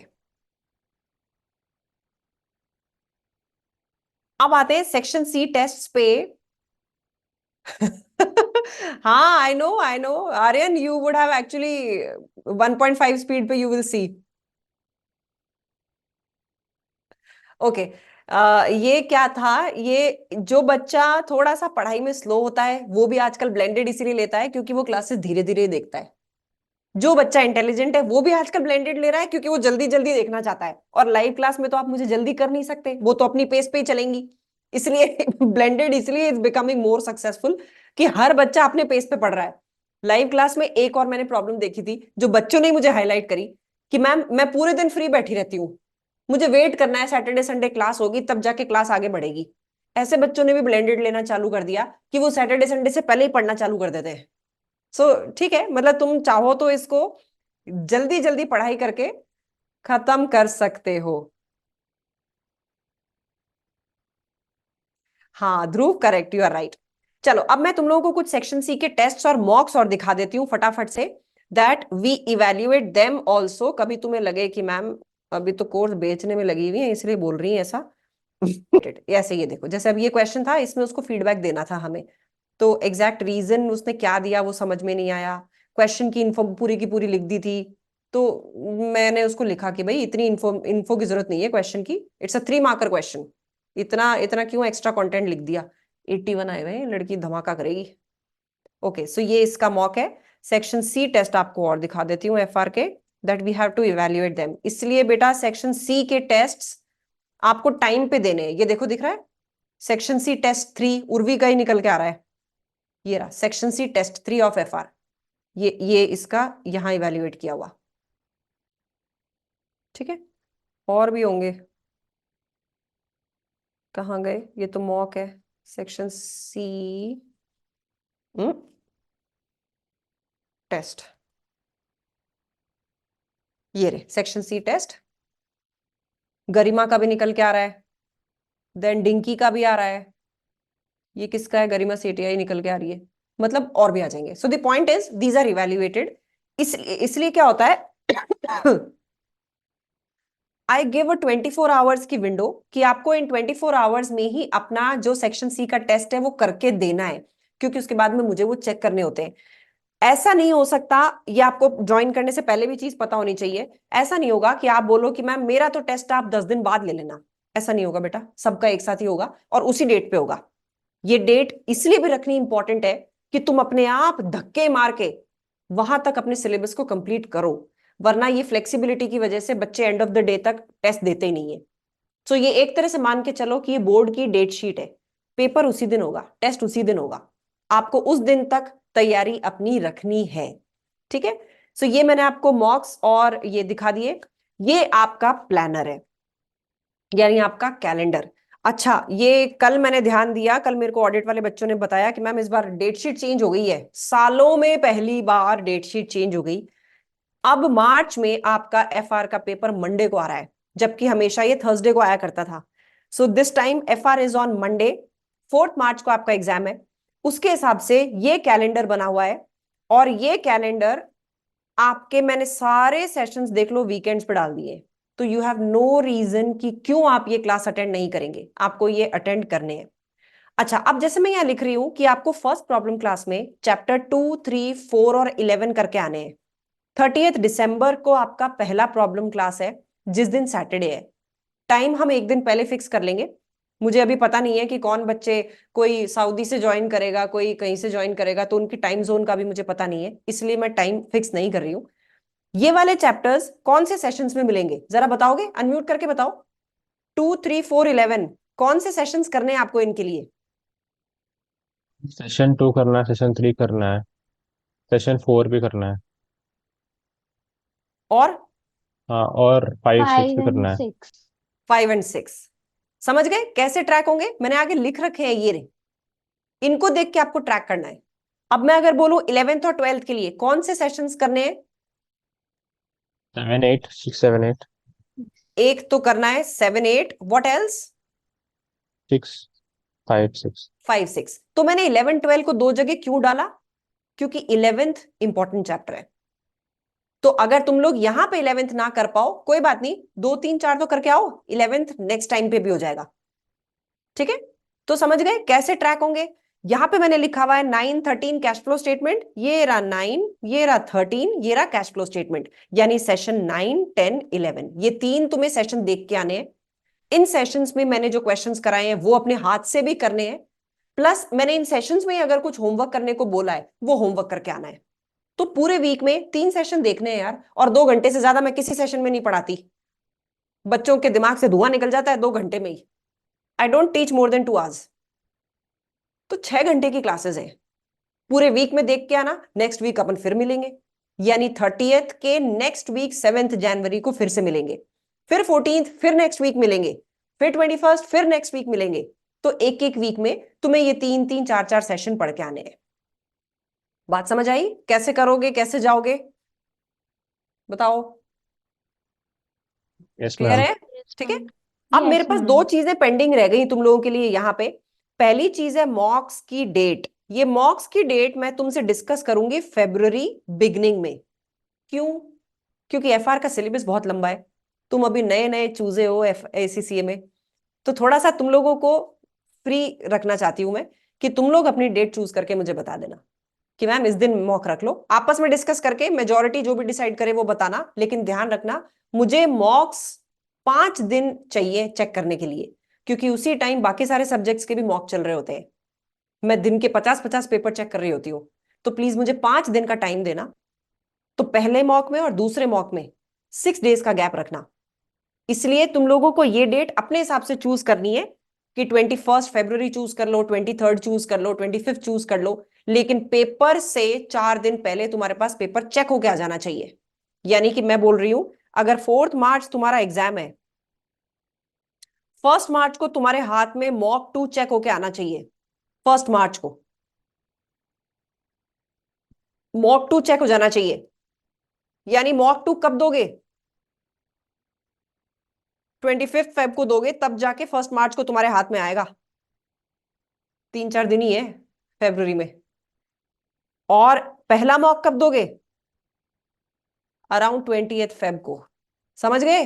अब आते हैं सेक्शन सी टेस्ट पे। हाँ, I know Aryan, you would have actually 1.5 speed पे यू विल सी। ओके, ये क्या था, ये जो बच्चा थोड़ा सा पढ़ाई में स्लो होता है वो भी आजकल ब्लेंडेड इसीलिए लेता है क्योंकि वो क्लासेस धीरे धीरे देखता है। जो बच्चा इंटेलिजेंट है वो भी आजकल ब्लेंडेड ले रहा है क्योंकि वो जल्दी जल्दी देखना चाहता है। और लाइव क्लास में तो आप मुझे जल्दी कर नहीं सकते, वो तो अपनी पेस पे ही चलेंगी। इसलिए ब्लेंडेड इसलिए इज बिकमिंग मोर सक्सेसफुल कि हर बच्चा अपने पेस पे पढ़ रहा है। लाइव क्लास में एक और मैंने प्रॉब्लम देखी थी जो बच्चों ने मुझे हाईलाइट करी कि मैम मैं पूरे दिन फ्री बैठी रहती हूँ, मुझे वेट करना है सैटरडे संडे क्लास होगी तब जाके क्लास आगे बढ़ेगी। ऐसे बच्चों ने भी ब्लेंडेड लेना चालू कर दिया कि वो सैटरडे संडे से पहले ही पढ़ना चालू कर देते हैं। सो ठीक है, मतलब तुम चाहो तो इसको जल्दी जल्दी पढ़ाई करके खत्म कर सकते हो। हाँ ध्रुव, करेक्ट, यू आर राइट। चलो अब मैं तुम लोगों को कुछ सेक्शन सी के टेस्ट्स और मॉक्स और दिखा देती हूँ फटाफट से, that we evaluate them also. कभी तुम्हें लगे कि मैम अभी तो कोर्स बेचने में लगी हुई है इसलिए बोल रही है ऐसा। ऐसे ये देखो, जैसे अब ये क्वेश्चन था, इसमें उसको फीडबैक देना था हमें, तो एग्जैक्ट रीजन उसने क्या दिया वो समझ में नहीं आया। क्वेश्चन की इन्फो पूरी की पूरी लिख दी थी, तो मैंने उसको लिखा कि भाई इतनी इन्फो इन्फो की जरूरत नहीं है क्वेश्चन की, इट्स अ 3 मार्कर क्वेश्चन, इतना इतना क्यों एक्स्ट्रा कंटेंट लिख दिया। 81 आए हुए, लड़की धमाका करेगी। ओके, सो ये इसका मॉक है। सेक्शन सी टेस्ट आपको और दिखा देती हूँ एफआर के, that we have to evaluate them. इसलिए बेटा सेक्शन सी के टेस्ट आपको टाइम पे देने हैं। ये देखो दिख रहा है, सेक्शन सी टेस्ट 3 उर्वी का ही निकल के आ रहा है। ये रहा section C test 3 of FR, ये इसका यहां इवेल्युएट किया हुआ। ठीक है, और भी होंगे, कहाँ गए, ये तो मॉक है। सेक्शन सी टेस्ट, ये रे सेक्शन सी टेस्ट। गरिमा का भी निकल के आ रहा है, देन डिंकी का भी आ रहा है। ये किसका है, गरिमा सेठिया ही निकल के आ रही है, मतलब और भी आ जाएंगे। So the point is these are evaluated. इसलिए क्या होता है, आई गिव अ 24 आवर्स की विंडो कि आपको इन 24 आवर्स में ही अपना जो सेक्शन सी का टेस्ट है वो करके देना है, क्योंकि उसके बाद में मुझे वो चेक करने होते हैं। ऐसा नहीं हो सकता, ये आपको ज्वाइन करने से पहले भी चीज पता होनी चाहिए। ऐसा नहीं होगा कि आप बोलो कि मैम मेरा तो टेस्ट आप 10 दिन बाद ले लेना, ऐसा नहीं होगा बेटा, सबका एक साथ ही होगा और उसी डेट पे होगा। ये डेट इसलिए भी रखनी इंपॉर्टेंट है कि तुम अपने आप धक्के मार के वहां तक अपने सिलेबस को कंप्लीट करो, वरना ये फ्लेक्सिबिलिटी की वजह से बच्चे एंड ऑफ द डे तक टेस्ट देते ही नहीं है। तो ये एक तरह से मान के चलो कि ये बोर्ड की डेट शीट है, पेपर उसी दिन होगा, टेस्ट उसी दिन होगा, आपको उस दिन तक तैयारी अपनी रखनी है। ठीक है, सो ये मैंने आपको मॉक्स और ये दिखा दिए। ये आपका प्लानर है, यानी आपका कैलेंडर। अच्छा, ये कल मैंने ध्यान दिया, कल मेरे को ऑडिट वाले बच्चों ने बताया कि मैम इस बार डेट शीट चेंज हो गई है, सालों में पहली बार डेट शीट चेंज हो गई। अब मार्च में आपका एफआर का पेपर मंडे को आ रहा है, जबकि हमेशा ये थर्सडे को आया करता था। So this time FR is on Monday, 4 मार्च को आपका एग्जाम है। उसके हिसाब से ये कैलेंडर बना हुआ है, और ये कैलेंडर आपके मैंने सारे सेशंस देख लो वीकेंड्स पे डाल दिए, तो यू हैव नो रीजन कि क्यों आप ये क्लास अटेंड नहीं करेंगे, आपको ये अटेंड करने हैं। अच्छा, अब जैसे मैं यहां लिख रही हूं कि आपको फर्स्ट प्रॉब्लम क्लास में चैप्टर 2, 3, 4 और 11 करके आने हैं। 30 दिसंबर को आपका पहला प्रॉब्लम क्लास है, जिस दिन सैटरडे है। टाइम हम एक दिन पहले फिक्स कर लेंगे, मुझे अभी पता नहीं है कि कौन बच्चे, कोई सऊदी से ज्वाइन करेगा, कोई कहीं से ज्वाइन करेगा, तो उनकी टाइम जोन का भी मुझे पता नहीं है, इसलिए मैं टाइम फिक्स नहीं कर रही हूँ। ये वाले चैप्टर्स कौन से सेशंस में मिलेंगे जरा बताओगे, अनम्यूट करके बताओ। 2, 3, 4, 11 कौन से सेशंस करने हैं आपको इनके लिए? सेशन 2 करना है, सेशन 3 करना है, सेशन 4 भी करना है। और हाँ, और 5 6 फाइव भी एंड करना है। सिक्स 5 और 6 समझ गए कैसे ट्रैक होंगे, मैंने आगे लिख रखे हैं ये रे, इनको देख के आपको ट्रैक करना है। अब मैं अगर बोलूं 11th और 12th के लिए कौन से सेशंस करने हैं? 7 8 6 7 8 एक तो करना है 7 8, व्हाट एल्स? 6 5 6 5 6। तो मैंने 11 12 को दो जगह क्यों डाला? क्योंकि 11th इंपॉर्टेंट चैप्टर है। तो अगर तुम लोग यहां पे 11th ना कर पाओ कोई बात नहीं, 2 3 4 तो करके आओ, 11th नेक्स्ट टाइम पे भी हो जाएगा। ठीक है, तो समझ गए कैसे ट्रैक होंगे? यहां पे मैंने लिखा हुआ है 9 13 कैश फ्लो स्टेटमेंट, ये रहा 9, ये रहा 13, ये रहा कैश फ्लो स्टेटमेंट, यानी सेशन 9 10 11, ये तीन तुम्हें सेशन देख के आने हैं। इन सेशंस में मैंने जो क्वेश्चंस कराए हैं वो अपने हाथ से भी करने हैं, प्लस मैंने इन सेशंस में अगर कुछ होमवर्क करने को बोला है वो होमवर्क करके आना है। तो पूरे वीक में 3 सेशन देखने हैं यार, और 2 घंटे से ज्यादा मैं किसी सेशन में नहीं पढ़ाती। बच्चों के दिमाग से धुआं निकल जाता है 2 घंटे में ही। I don't teach more than 2 hours. तो 6 घंटे की क्लासेस हैं, पूरे वीक में देख के आना। नेक्स्ट वीक अपन फिर मिलेंगे, यानी 30th के नेक्स्ट वीक 7 जनवरी को फिर से मिलेंगे, फिर 14th फिर नेक्स्ट वीक मिलेंगे, फिर 21st फिर नेक्स्ट वीक मिलेंगे। तो एक एक वीक में तुम्हें ये 3 3 4 4 सेशन पढ़ के आने हैं। बात समझ आई? कैसे करोगे, कैसे जाओगे, बताओ? Yes clear ma'am. है? Yes, ठीक है। ma'am. अब मेरे Yes, पास ma'am. 2 चीजें पेंडिंग रह गई तुम लोगों के लिए यहाँ पे। पहली चीज है मॉक्स की डेट। ये मॉक्स की डेट मैं तुमसे डिस्कस करूंगी फेब्रुअरी बिगनिंग में। क्यों? क्योंकि एफआर का सिलेबस बहुत लंबा है, तुम अभी नए नए चूजे हो एसीसीए में, तो थोड़ा सा तुम लोगों को फ्री रखना चाहती हूं मैं, कि तुम लोग अपनी डेट चूज करके मुझे बता देना कि मैम इस दिन मॉक रख लो। आपस में डिस्कस करके मेजोरिटी जो भी डिसाइड करे वो बताना, लेकिन ध्यान रखना मुझे मॉक्स 5 दिन चाहिए चेक करने के लिए, क्योंकि उसी टाइम बाकी सारे सब्जेक्ट्स के भी मॉक चल रहे होते हैं। मैं दिन के 50-50 पेपर चेक कर रही होती हूँ। तो प्लीज मुझे 5 दिन का टाइम देना। तो पहले मॉक में और दूसरे मॉक में 6 डेज का गैप रखना। इसलिए तुम लोगों को ये डेट अपने हिसाब से चूज करनी है कि 21 फरवरी चूज कर लो, 23 चूज कर लो, 25 चूज कर लो, लेकिन पेपर से 4 दिन पहले तुम्हारे पास पेपर चेक होके आ जाना चाहिए। यानी कि मैं बोल रही हूं, अगर 4 मार्च तुम्हारा एग्जाम है, 1 मार्च को तुम्हारे हाथ में मॉक 2 चेक होके आना चाहिए। 1 मार्च को मॉक 2 चेक हो जाना चाहिए। यानी मॉक 2 कब दोगे? 25 फेब को दोगे, तब जाके 1 मार्च को तुम्हारे हाथ में आएगा। 3 4 दिन ही है फरवरी में। और पहला मॉक कब दोगे? अराउंड 20 फेब को। समझ गए?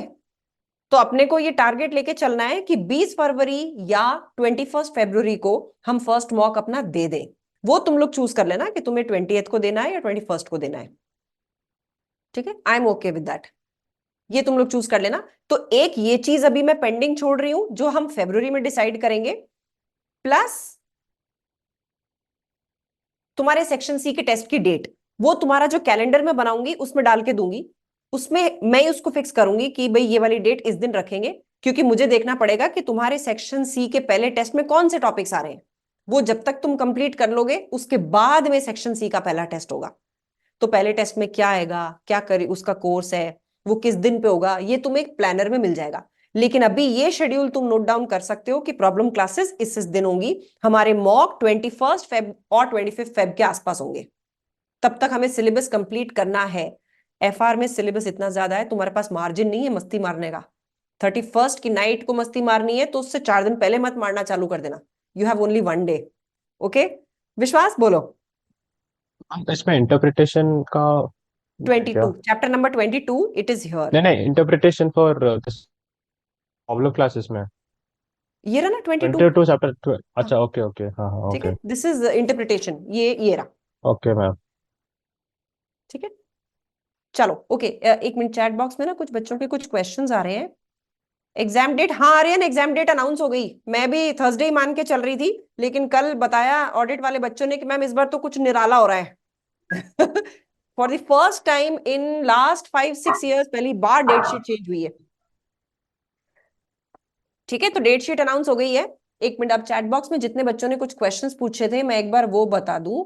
तो अपने को ये टारगेट लेके चलना है कि 20 फरवरी या 21 फरवरी को हम फर्स्ट मॉक अपना दे दें। वो तुम लोग चूज कर लेना कि तुम्हें 20th को देना है या 21st को देना है। ठीक है, I am okay with that. ये तुम लोग चूज कर लेना। तो एक ये चीज अभी मैं पेंडिंग छोड़ रही हूं जो हम फरवरी में डिसाइड करेंगे, प्लस तुम्हारे सेक्शन सी के टेस्ट की डेट, वो तुम्हारा जो कैलेंडर में बनाऊंगी उसमें डाल के दूंगी। उसमें मैं उसको फिक्स करूंगी कि भाई ये वाली डेट इस दिन रखेंगे, क्योंकि मुझे देखना पड़ेगा कि तुम्हारे सेक्शन सी के पहले टेस्ट में कौन से टॉपिक्स आ रहे हैं। वो जब तक तुम कंप्लीट कर लोगे उसके बाद में सेक्शन सी का पहला टेस्ट होगा। तो पहले टेस्ट में क्या आएगा, क्या करे, उसका कोर्स है, वो किस दिन पे होगा, ये तुम्हें एक प्लानर में मिल जाएगा। लेकिन अभी ये शेड्यूल तुम नोट डाउन कर सकते हो कि प्रॉब्लम क्लासेस इस दिन होंगी। हमारे मॉक 21 फेब और 25 फेब के आसपास होंगे। तब तक हमें सिलेबस कंप्लीट करना है। एफआर में सिलेबस इतना ज्यादा है, तुम्हारे पास मार्जिन नहीं है मस्ती मारने का। 31 की नाइट को मस्ती मारनी है तो उससे 4 दिन पहले मत मारना चालू कर देना। You have only 1 day. Okay, विश्वास बोलो। इसमें इंटरप्रिटेशन का है क्या? 22 chapter number 22 it is here. नहीं नहीं, interpretation for this problem classes में ये रहा ना 22। 22 चैप्टर। हाँ, अच्छा, ओके ओके, हाँ हाँ, ठीक है, ओके दिस इज इंटरप्रिटेशन, ये रहा। Okay ma'am. ठीक है, चलो ओके। एक मिनट, चैट बॉक्स में ना कुछ बच्चों के कुछ क्वेश्चंस आ रहे हैं। एग्जाम डेट, हाँ आर्यन, एग्जाम डेट अनाउंस हो गई। मैं भी थर्सडे ही मान के चल रही थी, लेकिन कल बताया ऑडिट वाले बच्चों ने कि मैम इस बार तो कुछ निराला हो रहा है। For the first time in last 5 6 years पहली बार डेट शीट चेंज हुई है। ठीक है, तो डेट शीट अनाउंस हो गई है। एक मिनट, अब चैट बॉक्स में जितने बच्चों ने कुछ क्वेश्चंस पूछे थे मैं एक बार वो बता दूं।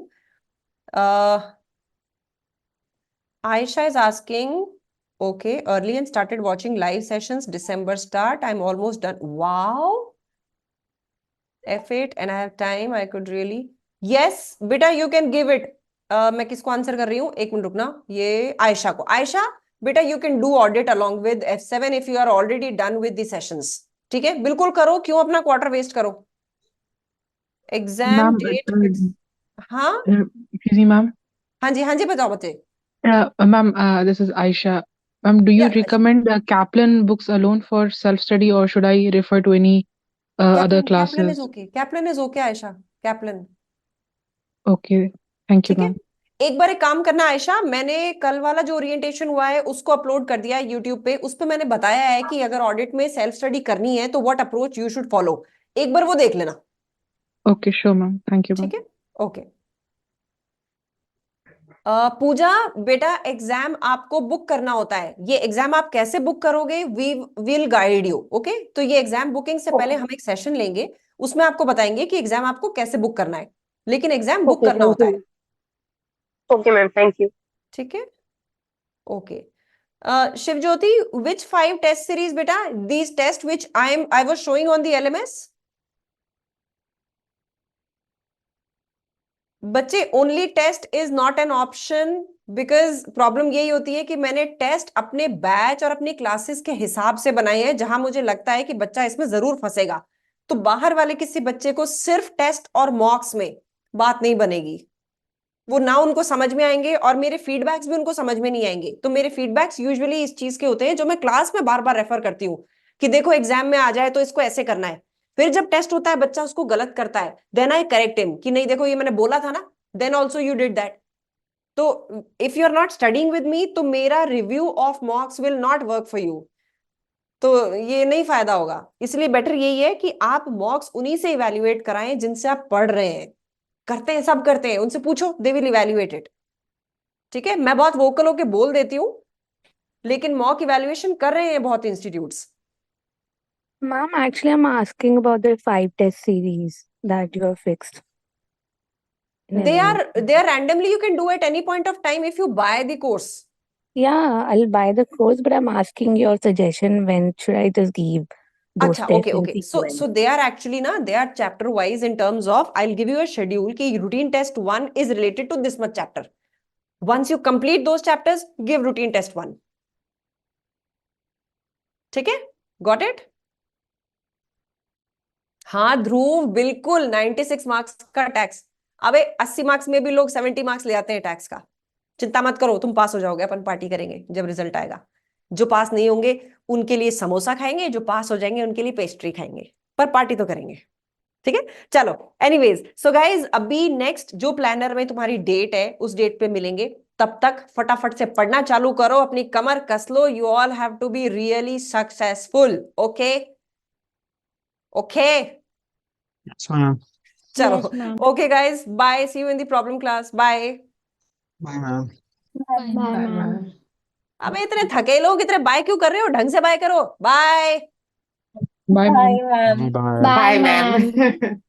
Aisha is asking, okay, early and started watching live sessions, December start, I'm almost done. Wow. F8 and I have time, I could really yes बेटा यू कैन गिव इट। मैं किसको आंसर कर रही हूँ, एक मिनट रुकना, ये आयशा को। आयशा बेटा you can do audit along with F7 if you are already done with the sessions. ठीक है, बिल्कुल करो, क्यों अपना क्वार्टर वेस्ट करो। एग्जाम Ma'am, डेट हाँ excuse me, ma'am. हाँ जी बताओ बच्चे। Ma'am, this is Aisha. Ma'am, do you या recommend Kaplan books alone for self-study, or should I refer to any other Kaplan is classes? Okay, Kaplan is okay Ayesha, Kaplan. Okay, thank you, ठीक है, ma'am. एक बार एक काम करना आयशा, मैंने कल वाला जो ओरिएंटेशन हुआ है उसको अपलोड कर दिया है यूट्यूब पे। उस पे मैंने बताया है कि अगर ऑडिट में सेल्फ स्टडी करनी है तो what approach you should follow, एक बार वो देख लेना। Okay, sure, ma'am. Thank you, ma'am. ठीक है, ओके। पूजा बेटा एग्जाम आपको बुक करना होता है, ये एग्जाम आप कैसे बुक करोगे we will guide you. Okay, तो ये एग्जाम बुकिंग से पहले हम एक सेशन लेंगे, उसमें आपको बताएंगे कि एग्जाम आपको कैसे बुक करना है, लेकिन एग्जाम बुक Okay, करना thank होता है। you. Okay, ma'am. Thank you. ठीक है, okay. Shivjyoti which 5 test series बेटा, these test which I was showing on the LMS। बच्चे only test is not an option, because problem यही होती है कि मैंने टेस्ट अपने बैच और अपनी क्लासेस के हिसाब से बनाए हैं, जहां मुझे लगता है कि बच्चा इसमें जरूर फंसेगा। तो बाहर वाले किसी बच्चे को सिर्फ टेस्ट और मॉक्स में बात नहीं बनेगी, वो ना उनको समझ में आएंगे और मेरे फीडबैक्स भी उनको समझ में नहीं आएंगे। तो मेरे फीडबैक्स यूजुअली इस चीज के होते हैं जो मैं क्लास में बार बार रेफर करती हूँ कि देखो एग्जाम में आ जाए तो इसको ऐसे करना है। फिर जब टेस्ट होता है बच्चा उसको गलत करता है, देन आई करेक्ट हिम कि नहीं देखो ये मैंने बोला था ना, then also you did that. तो if you are not studying with me तो मेरा review of mocks will not work for you, तो ये नहीं फायदा होगा। इसलिए बेटर यही है कि आप मॉक्स उन्हीं से इवेल्युएट कराएं जिनसे आप पढ़ रहे हैं, करते हैं सब करते हैं, उनसे पूछो, दे विल इवेल्युएट इट। ठीक है, मैं बहुत वोकल होके बोल देती हूँ, लेकिन मॉक इवेल्युएशन कर रहे हैं बहुत institutes. Ma'am, actually, I'm asking about the 5 test series that you have fixed. in they LMS. are randomly, you can do at any point of time if you buy the course. Yeah, I'll buy the course, but I'm asking your suggestion when should I just give those अच्छा tests okay in okay, so sequence. They are actually ना, they are chapter wise in terms of, I will give you a schedule कि routine test 1 is related to this much chapter. Once you complete those chapters give routine test 1। ठीक है, got it. हाँ ध्रुव बिल्कुल 96 marks का tax. अबे 80 marks में भी लोग 70 मार्क्स ले आते हैं टैक्स का। चिंता मत करो, तुम पास हो जाओगे, अपन पार्टी करेंगे जब रिजल्ट आएगा। जो पास नहीं होंगे उनके लिए समोसा खाएंगे, जो पास हो जाएंगे उनके लिए पेस्ट्री खाएंगे, पर पार्टी तो करेंगे। ठीक है, चलो एनीवेज, सो गाइज अभी नेक्स्ट जो प्लानर में तुम्हारी डेट है उस डेट पे मिलेंगे। तब तक फटाफट से पढ़ना चालू करो, अपनी कमर कस लो, you all have to be really successful. Okay okay, Yes, ma'am. चलो Yes, ma'am. Okay guys, bye, see you in the problem class, bye. Bye, ma'am. Bye, ma'am. अबे इतने थके लोग इतने बाय क्यों कर रहे हो, ढंग से बाय करो, bye. Bye, ma'am. Bye, ma'am. Bye. Bye, ma'am.